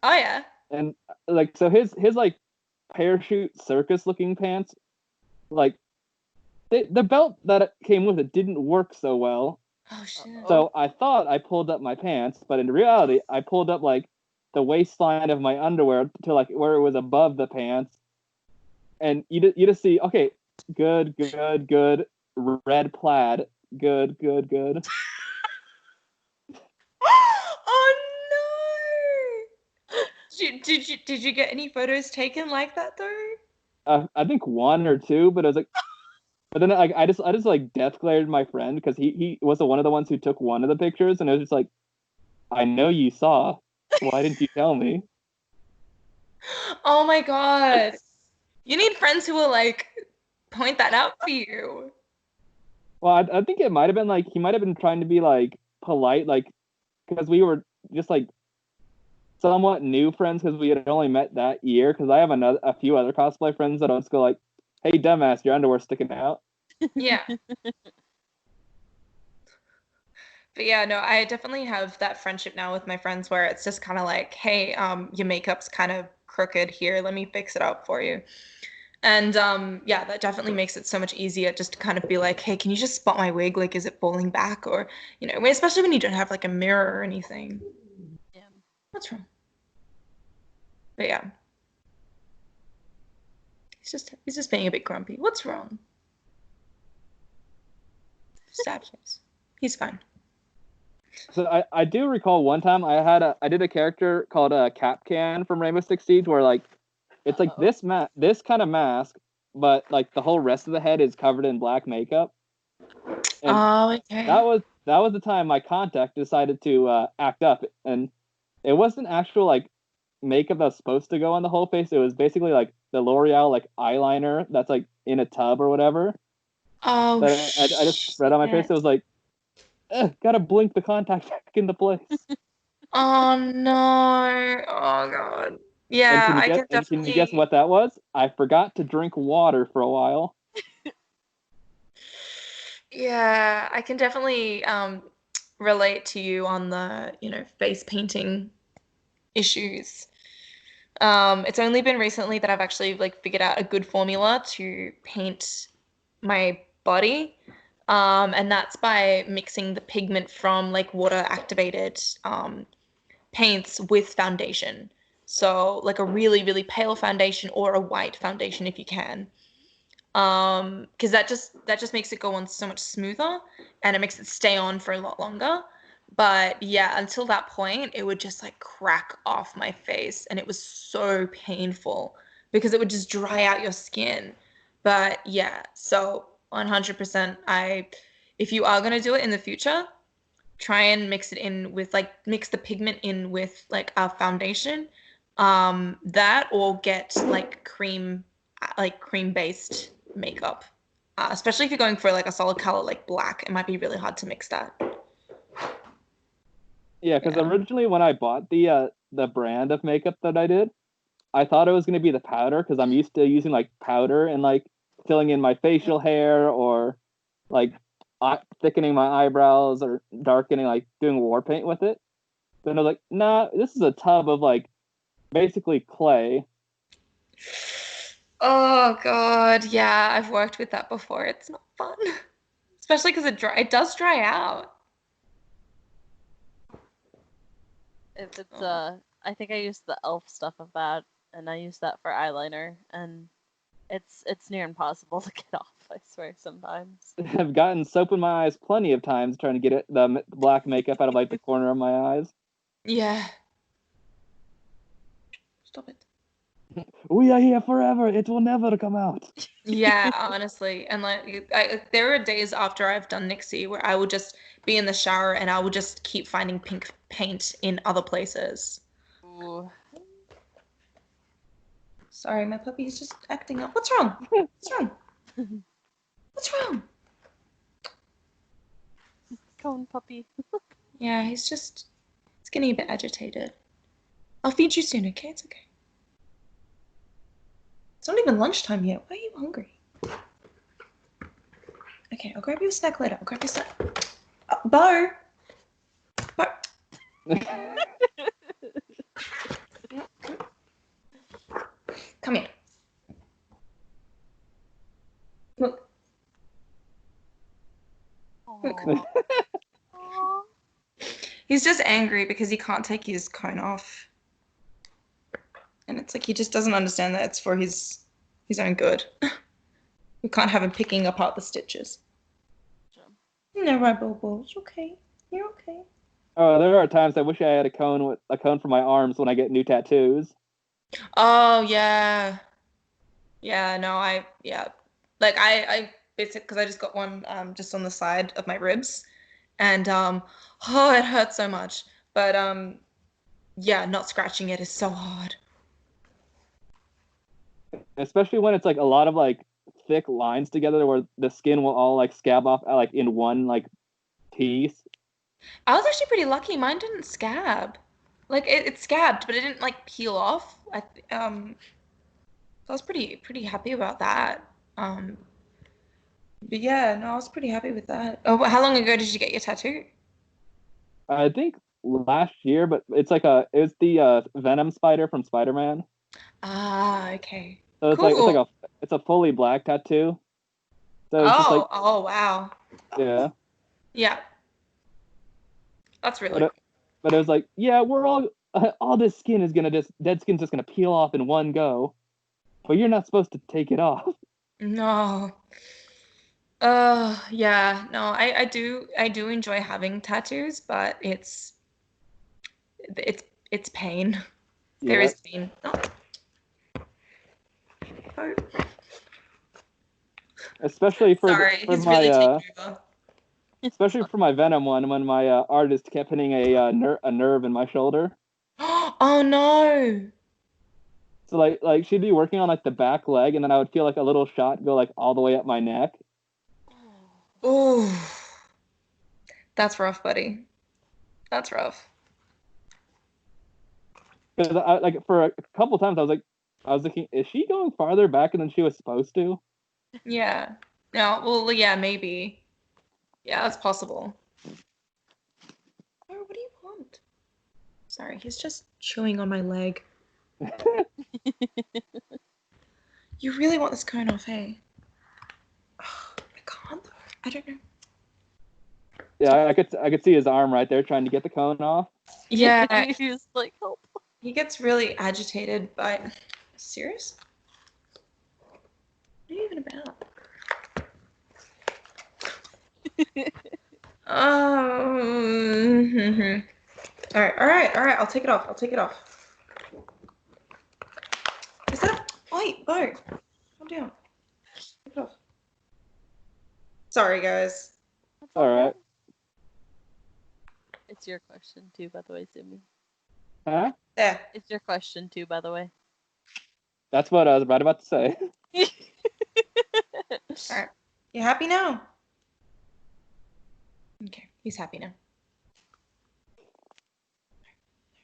Oh yeah. And like, so his like parachute circus looking pants, like the belt that it came with it didn't work so well. Oh shit. So I thought I pulled up my pants, but in reality, I pulled up like the waistline of my underwear to like where it was above the pants, and you just see, okay, good, red plaid, good. Oh no! Did you get any photos taken like that though? I think one or two, but I was like, but then I just like death glared my friend because he was one of the ones who took one of the pictures, and I was just like, I know you saw. Why didn't you tell me? Oh my God! You need friends who will like point that out for you. Well, I think it might have been like he might have been trying to be like polite, like because we were just like somewhat new friends because we had only met that year. Because I have a few other cosplay friends that I'll just go like, "Hey, dumbass, your underwear's sticking out." Yeah. But yeah, no, I definitely have that friendship now with my friends where it's just kind of like, hey, your makeup's kind of crooked here. Let me fix it up for you. And yeah, that definitely makes it so much easier just to kind of be like, hey, can you just spot my wig? Like, is it falling back? Or, especially when you don't have like a mirror or anything. Yeah. What's wrong? But yeah. He's just being a bit grumpy. What's wrong? Sad face. He's fine. So I do recall one time I did a character called Capcan from Rainbow Six Siege where like it's like this kind of mask, but like the whole rest of the head is covered in black makeup. And okay. that was the time my contact decided to act up, and it wasn't actual like makeup that's supposed to go on the whole face. It was basically like the L'Oreal like eyeliner that's like in a tub or whatever. Oh, I just spread on my face. It was like, gotta blink the contact back into place. Oh no! Oh god! Yeah, I can definitely. Can you guess what that was? I forgot to drink water for a while. Yeah, I can definitely relate to you on the face painting issues. It's only been recently that I've actually like figured out a good formula to paint my body. And that's by mixing the pigment from like water activated paints with foundation. So like a really, really pale foundation or a white foundation if you can. Because that just makes it go on so much smoother and it makes it stay on for a lot longer. But yeah, until that point, it would just like crack off my face and it was so painful because it would just dry out your skin. But yeah, so 100%, if you are going to do it in the future, try and mix the pigment in with like a foundation, that or get like cream based makeup, especially if you're going for like a solid color like black. It might be really hard to mix that. Yeah, because originally when I bought the brand of makeup that I did, I thought it was going to be the powder because I'm used to using like powder and like filling in my facial hair or like thickening my eyebrows or darkening, like doing war paint with it. Then I was like, nah, this is a tub of like basically clay. Oh god, yeah, I've worked with that before. It's not fun, especially because it does dry out. If it's I think I used the elf stuff of that, and I used that for eyeliner, and it's near impossible to get off. I swear sometimes. I've gotten soap in my eyes plenty of times trying to get the black makeup out of like the corner of my eyes. Yeah. Stop it. We are here forever. It will never come out. Yeah, honestly, and like there are days after I've done Nixie where I will just be in the shower and I will just keep finding pink paint in other places. Ooh. Sorry, my puppy's just acting up. What's wrong? What's wrong? What's wrong? Cone puppy. Yeah, he's getting a bit agitated. I'll feed you soon, okay? It's okay. It's not even lunchtime yet. Why are you hungry? Okay, I'll grab you a snack later. I'll grab you a snack. Bo! Bo! Come here. Look. Look. Aww. He's just angry because he can't take his cone off. And it's like he just doesn't understand that it's for his own good. We can't have him picking apart the stitches. No, right, Bobo. It's okay. You're okay. Oh, there are times I wish I had a cone for my arms when I get new tattoos. Oh yeah. Yeah, no, like I basically because I just got one just on the side of my ribs, and oh, it hurts so much. But yeah, not scratching it is so hard. Especially when it's like a lot of like thick lines together where the skin will all like scab off like in one like piece. I was actually pretty lucky. Mine didn't scab. Like it scabbed, but it didn't like peel off. So I was pretty happy about that. But yeah, no, I was pretty happy with that. Oh, how long ago did you get your tattoo? I think last year, but it's the Venom spider from Spider-Man. Ah, okay. So Cool. it's a fully black tattoo. So it's just like Oh, wow. yeah. Yeah. That's really cool. But it was like, yeah, we're all this skin is gonna dead skin's just gonna peel off in one go. but you're not supposed to take it off. No. Yeah. No, I do enjoy having tattoos, but it's pain. There is pain. Oh. Especially for Sorry, for he's my really taking over. especially for my Venom one, when my artist kept hitting a nerve in my shoulder. Oh no. So like she'd be working on like the back leg, and then I would feel like a little shot go like all the way up my neck. Ooh. That's rough, buddy. That's rough. Because I like for a couple times I was thinking, is she going farther back than she was supposed to? Yeah. No, well, yeah, maybe. Yeah, that's possible. Oh, what do you want? Sorry, he's just chewing on my leg. You really want this cone off, hey? Oh, I can't though. I don't know. Yeah, I could see his arm right there trying to get the cone off. Yeah. He was like, help. He gets really agitated by... Serious? What are you even about? Oh. All right. I'll take it off. Is that... Wait, Bo. Calm down. Take it off. Sorry, guys. All right. It's your question too, by the way, Sumi. Huh? There. It's your question too, by the way. That's what I was right about to say. All right. You happy now? Okay, he's happy now.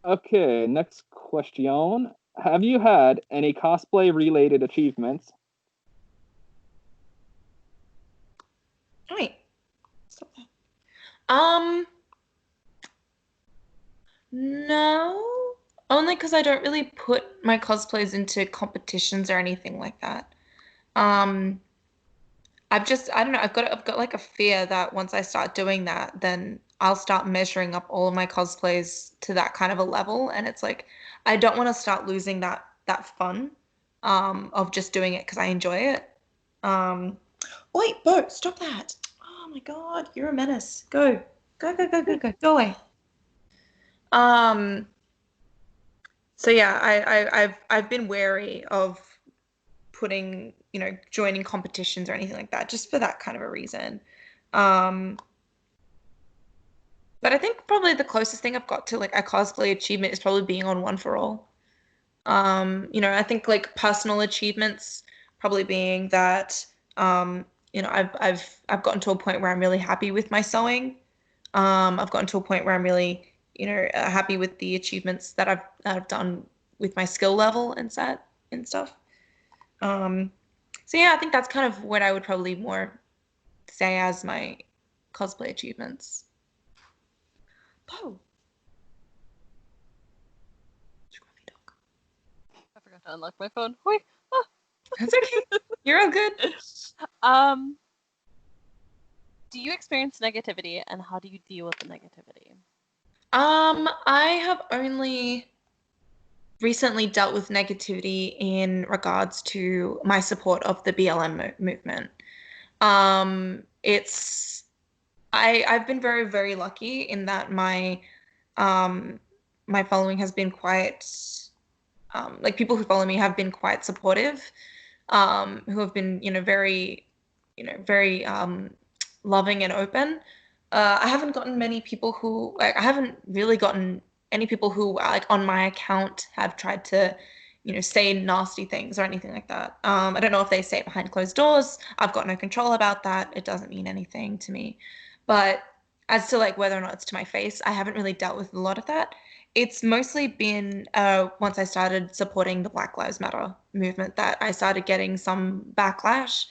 Okay, next question. Have you had any cosplay related achievements? Oh, wait. Stop that. No. Only because I don't really put my cosplays into competitions or anything like that. I don't know, I've got like a fear that once I start doing that, then I'll start measuring up all of my cosplays to that kind of a level. And it's like, I don't want to start losing that fun of just doing it because I enjoy it. Wait, Bo, stop that. Oh my God, you're a menace. Go away. So yeah, I've been wary of putting, joining competitions or anything like that, just for that kind of a reason. But I think probably the closest thing I've got to like a cosplay achievement is probably being on One for All. I think like personal achievements probably being that, I've gotten to a point where I'm really happy with my sewing. I've gotten to a point where I'm really, happy with the achievements that I've done with my skill level and set and stuff. So yeah, I think that's kind of what I would probably more say as my cosplay achievements. Oh. Scruffy dog. I forgot to unlock my phone. Hoi. Ah. That's okay. You're all good. Do you experience negativity, and how do you deal with the negativity? I have only recently dealt with negativity in regards to my support of the BLM movement. I've been very, very lucky in that my following has been quite, like people who follow me have been quite supportive, who have been, very, very loving and open. I haven't gotten many people who, like, I haven't really gotten any people who, like, on my account have tried to, say nasty things or anything like that. I don't know if they say it behind closed doors. I've got no control about that. It doesn't mean anything to me. But as to like whether or not it's to my face, I haven't really dealt with a lot of that. It's mostly been once I started supporting the Black Lives Matter movement that I started getting some backlash.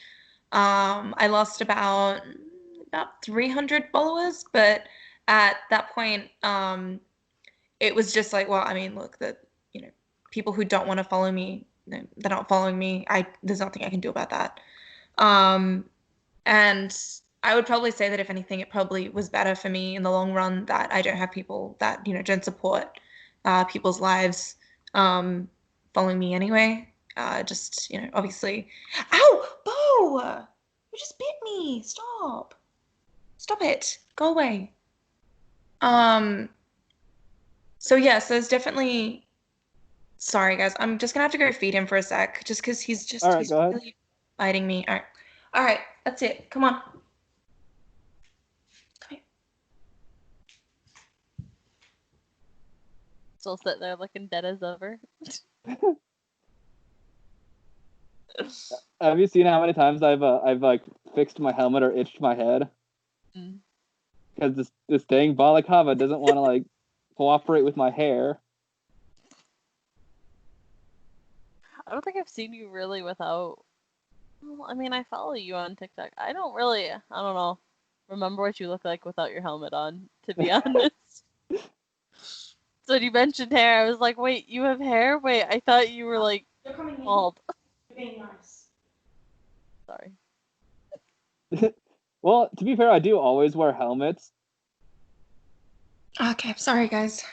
I lost about 300 followers, but at that point, it was just like, well, I mean, look, people who don't want to follow me, they're not following me. There's nothing I can do about that. And I would probably say that if anything, it probably was better for me in the long run that I don't have people that, don't support people's lives following me anyway. just, obviously. Ow! Bo! You just bit me. Stop. Stop it. Go away. So yeah, so it's definitely. Sorry, guys. I'm just gonna have to go feed him for a sec, just because All right, he's go ahead. really biting me. All right. That's it. Come on. Come here. Still sitting there looking dead as ever. Have you seen how many times I've like fixed my helmet or itched my head? Because this dang balaclava doesn't want to like cooperate with my hair. I don't think I've seen you really without. Well, I mean, I follow you on TikTok. I don't really, I don't know, remember what you look like without your helmet on, to be honest. So when you mentioned hair, I was like, wait, you have hair? Wait, I thought you were like bald. You're being nice. Sorry. Well, to be fair, I do always wear helmets. Okay, sorry, guys.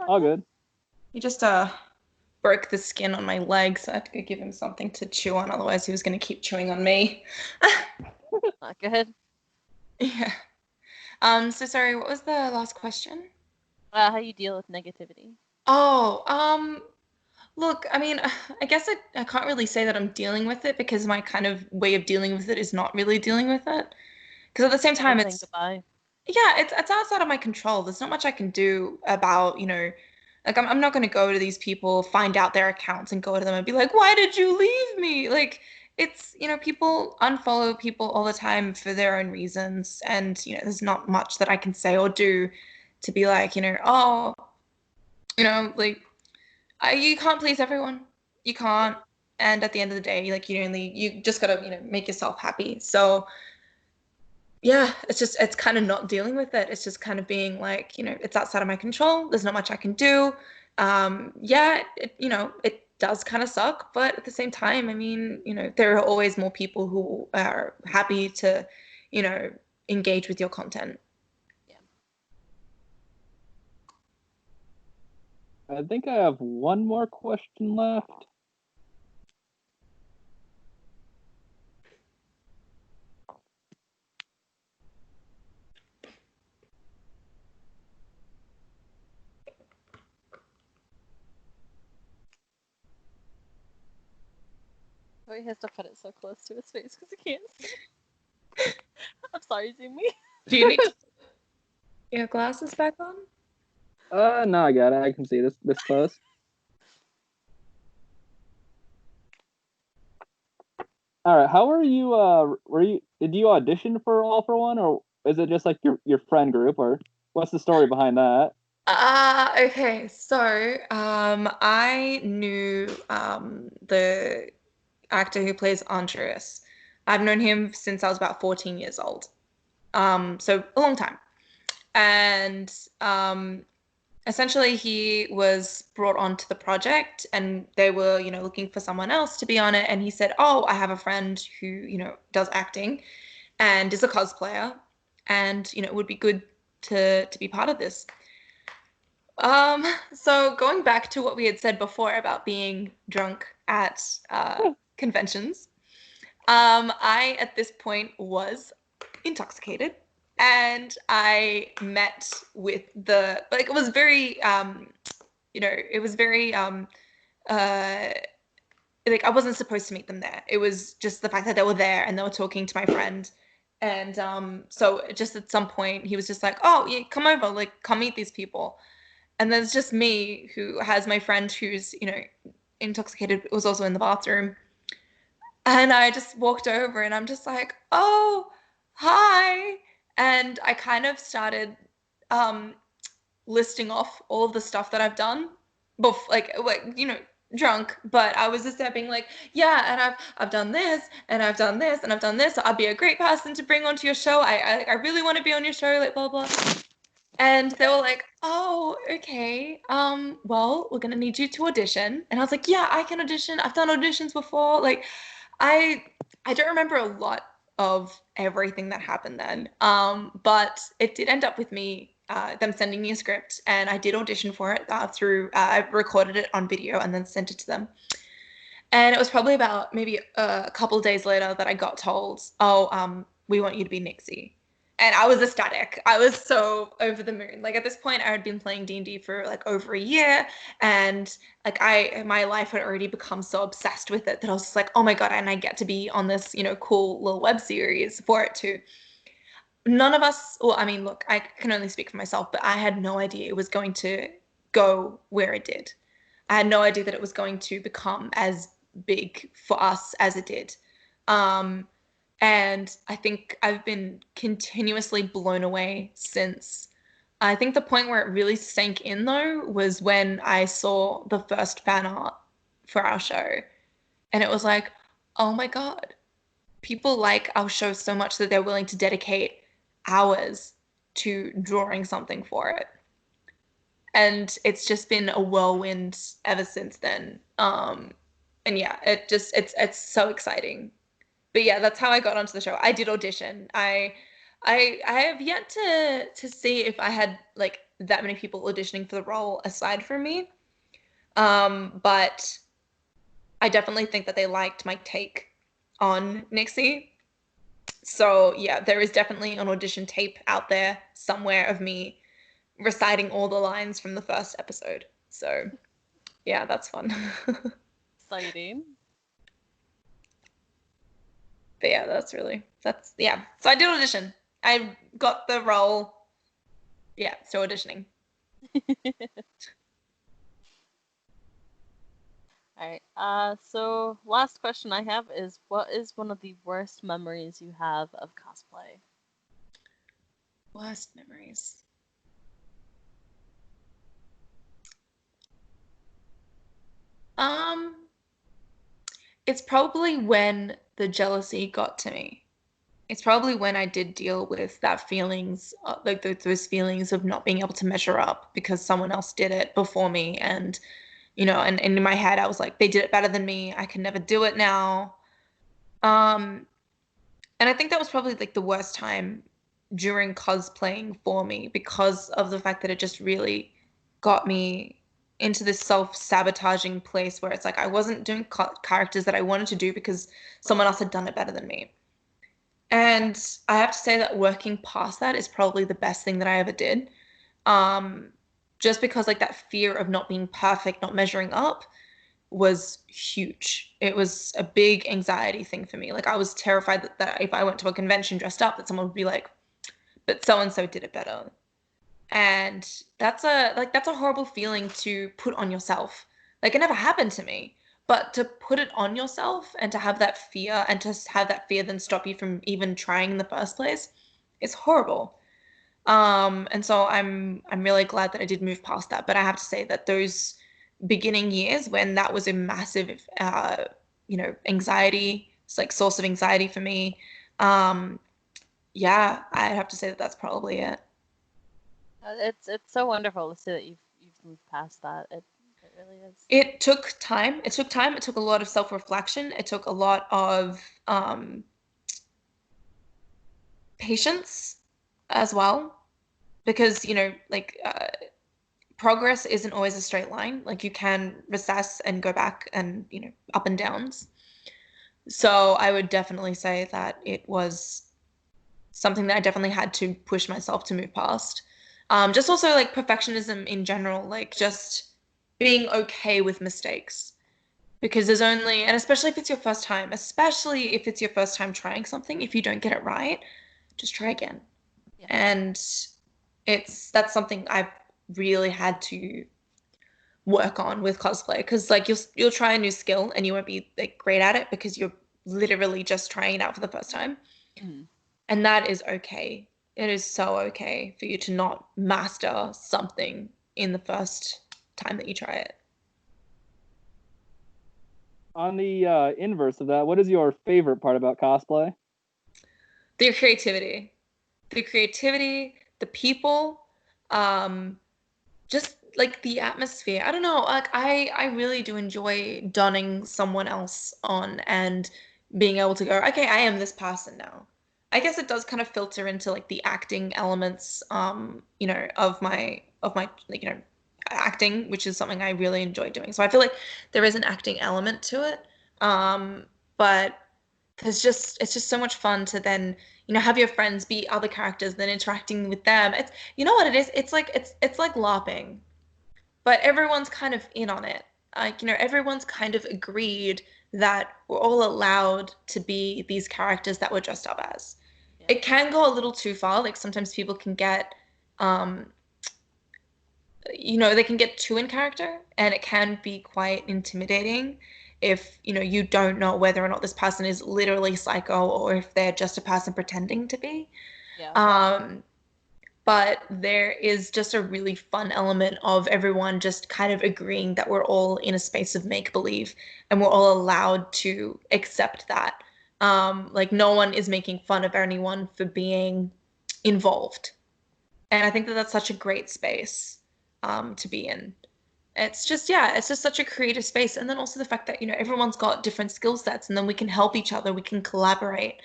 All good. He just broke the skin on my leg, so I had to go give him something to chew on. Otherwise, he was going to keep chewing on me. Not good. Yeah. So sorry, what was the last question? How you deal with negativity? Oh, look, I mean, I guess I can't really say that I'm dealing with it because my kind of way of dealing with it is not really dealing with it. Because at the same time, Saying goodbye. yeah, it's outside of my control. There's not much I can do about, like I'm not going to go to these people, find out their accounts and go to them and be like, why did you leave me? Like it's, people unfollow people all the time for their own reasons. And, there's not much that I can say or do to be like, oh, like you can't please everyone. You can't. And at the end of the day, like you just got to, make yourself happy. So yeah, it's kind of not dealing with it. It's just kind of being like, it's outside of my control. There's not much I can do. Yeah, it does kind of suck, but at the same time, I mean, there are always more people who are happy to, engage with your content. Yeah. I think I have one more question left. Oh, he has to put it so close to his face because he can't see. I'm sorry, Zumi. Do you need your glasses back on? No, I got it. I can see this close. All right. How are you? Did you audition for All for One, or is it just like your friend group, or what's the story behind that? Okay. So, I knew the actor who plays Andreas. I've known him since I was about 14 years old. So a long time. And essentially he was brought onto the project and they were, looking for someone else to be on it. And he said, oh, I have a friend who, does acting and is a cosplayer and, it would be good to be part of this. So going back to what we had said before about being drunk at conventions, I at this point was intoxicated and I met with it was very it was very like I wasn't supposed to meet them there. It was just the fact that they were there and they were talking to my friend. And so just at some point he was just like, oh yeah, come over, like come meet these people. And there's just me who has my friend who's, intoxicated, was also in the bathroom. And I just walked over and I'm just like, oh, hi. And I kind of started listing off all of the stuff that I've done, like drunk. But I was just there being like, yeah, and I've done this, and I've done this, and I've done this. So I'd be a great person to bring onto your show. I really want to be on your show, like blah blah. And they were like, oh, okay. Well, we're gonna need you to audition. And I was like, yeah, I can audition. I've done auditions before. Like, I don't remember a lot of everything that happened then. But it did end up with me, them sending me a script, and I did audition for it I recorded it on video and then sent it to them. And it was probably about maybe a couple of days later that I got told, oh, we want you to be Nixie. And I was ecstatic. I was so over the moon. Like at this point, I had been playing D&D for like over a year, and like my life had already become so obsessed with it that I was just like, oh my god, and I get to be on this, cool little web series for it too. None of us, well, I mean, look, I can only speak for myself, but I had no idea it was going to go where it did. I had no idea that it was going to become as big for us as it did. And I think I've been continuously blown away since. I think the point where it really sank in, though, was when I saw the first fan art for our show. And it was like, oh my God, people like our show so much that they're willing to dedicate hours to drawing something for it. And it's just been a whirlwind ever since then. And yeah, it's so exciting. But yeah, that's how I got onto the show. I did audition. I have yet to see if I had like that many people auditioning for the role aside from me. But I definitely think that they liked my take on Nixie. So yeah, there is definitely an audition tape out there somewhere of me reciting all the lines from the first episode. So yeah, that's fun. Exciting. But yeah, yeah. So I did audition. I got the role. Yeah, so auditioning. All right. So last question I have is, what is one of the worst memories you have of cosplay? Worst memories. It's probably when the jealousy got to me. It's probably when I did deal with that feelings, like those feelings of not being able to measure up because someone else did it before me. And, and in my head, I was like, they did it better than me. I can never do it now. And I think that was probably like the worst time during cosplaying for me because of the fact that it just really got me into this self-sabotaging place where it's like I wasn't doing characters that I wanted to do because someone else had done it better than me. And I have to say that working past that is probably the best thing that I ever did. Just because like that fear of not being perfect, not measuring up was huge. It was a big anxiety thing for me. Like I was terrified that if I went to a convention dressed up, that someone would be like, but so-and-so did it better. And that's a horrible feeling to put on yourself. Like it never happened to me, but to put it on yourself and to have that fear and to have that fear then stop you from even trying in the first place is horrible. And so I'm really glad that I did move past that. But I have to say that those beginning years when that was a massive anxiety, it's like source of anxiety for me. Yeah, I'd have to say that that's probably it. It's so wonderful to see that you've moved past that. It really is. It took time. It took time. It took a lot of self-reflection. It took a lot of patience as well, because progress isn't always a straight line. Like you can recess and go back and up and downs. So I would definitely say that it was something that I definitely had to push myself to move past. Just also like perfectionism in general, like just being okay with mistakes, because there's only, and especially if it's your first time trying something, if you don't get it right, just try again. Yeah. And that's something I've really had to work on with cosplay, because like you'll try a new skill and you won't be like great at it because you're literally just trying it out for the first time. And that is okay. It is so okay for you to not master something in the first time that you try it. On the inverse of that, what is your favorite part about cosplay? The creativity, the people, just like the atmosphere. I don't know, like I really do enjoy donning someone else on and being able to go, okay, I am this person now. I guess it does kind of filter into like the acting elements, of my acting, which is something I really enjoy doing. So I feel like there is an acting element to it. But it's just so much fun to then, have your friends be other characters, then interacting with them. It's, you know what it is? It's like LARPing, but everyone's kind of in on it. Like, everyone's kind of agreed that we're all allowed to be these characters that we're dressed up as. Yeah. It can go a little too far. Like sometimes people can get, they can get too in character, and it can be quite intimidating if, you don't know whether or not this person is literally psycho or if they're just a person pretending to be. Yeah. But there is just a really fun element of everyone just kind of agreeing that we're all in a space of make-believe and we're all allowed to accept that. Like no one is making fun of anyone for being involved. And I think that that's such a great space to be in. It's just, yeah, it's just such a creative space. And then also the fact that, everyone's got different skill sets and then we can help each other, we can collaborate.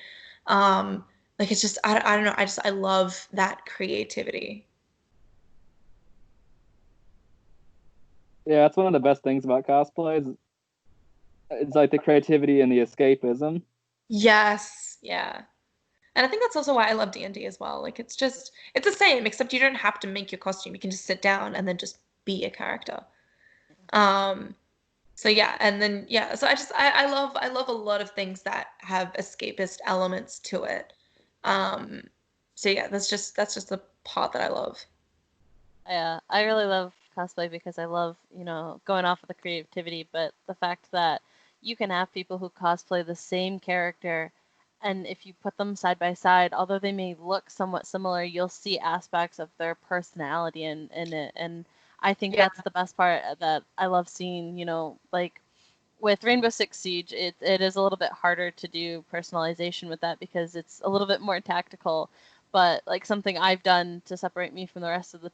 Like it's just, I don't know, I love that creativity. Yeah, that's one of the best things about cosplay. It's like the creativity and the escapism. Yes, yeah. And I think that's also why I love D&D as well. Like it's the same, except you don't have to make your costume. You can just sit down and then just be a character. So yeah, and then yeah, so I love a lot of things that have escapist elements to it. So yeah, that's just the part that I love. Yeah, I really love cosplay because I love, going off of the creativity, but the fact that you can have people who cosplay the same character, and if you put them side by side, although they may look somewhat similar, you'll see aspects of their personality in it. And I think Yeah. that's the best part that I love seeing, like with Rainbow Six Siege, it is a little bit harder to do personalization with that because it's a little bit more tactical. But like something I've done to separate me from the rest of the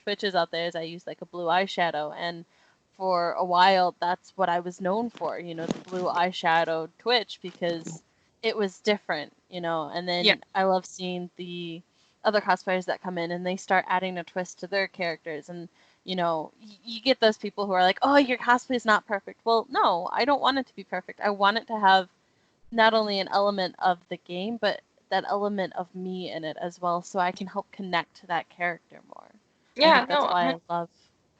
Twitches out there is I use like a blue eyeshadow, and for a while that's what I was known for, the blue eyeshadow Twitch because it was different, and Yeah. then I love seeing the other cosplayers that come in and they start adding a twist to their characters, and you get those people who are like, oh, your cosplay is not perfect. Well, no, I don't want it to be perfect. I want it to have not only an element of the game, but that element of me in it as well, so I can help connect to that character more. I Yeah, think that's no, why I love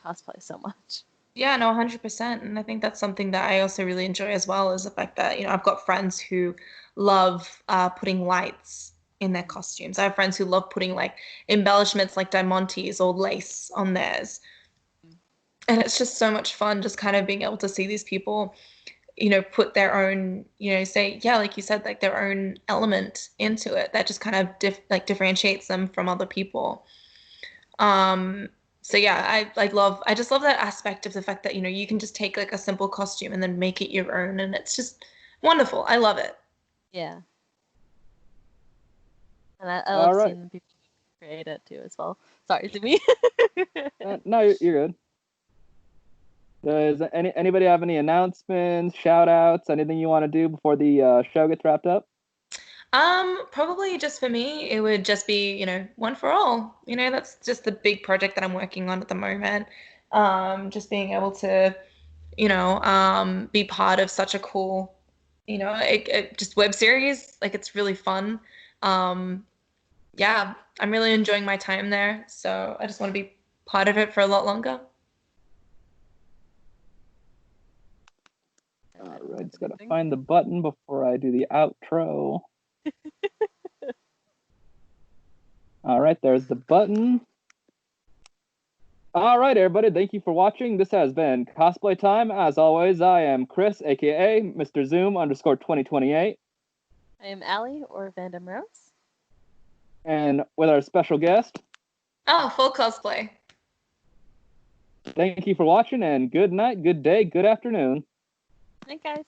cosplay so much. yeah, no, 100%. And I think that's something that I also really enjoy as well, is the fact that, I've got friends who love putting lights in their costumes. I have friends who love putting like embellishments like diamantes or lace on theirs. And it's just so much fun just kind of being able to see these people, put their own, say, yeah, like you said, like their own element into it that just kind of differentiates them from other people. So yeah, I just love that aspect of the fact that, you can just take like a simple costume and then make it your own, and it's just wonderful. I love it. Yeah. And I All love right. seeing the people create it too as well. Sorry, to me. No, you're good. Does anybody have any announcements, shout outs, anything you want to do before the show gets wrapped up? Probably just for me, it would just be, one for all. That's just the big project that I'm working on at the moment. Just being able to, be part of such a cool, just web series. Like it's really fun. Yeah, I'm really enjoying my time there. So I just want to be part of it for a lot longer. All right, just gotta find the button before I do the outro. All right, there's the button. All right, everybody, thank you for watching. This has been Cosplay Time. As always, I am Chris, aka Mr. Zoom _2028. I am Allie, or Vandum Rose. And with our special guest. Oh, Fallcosplay. Thank you for watching, and good night, good day, good afternoon. Night, guys.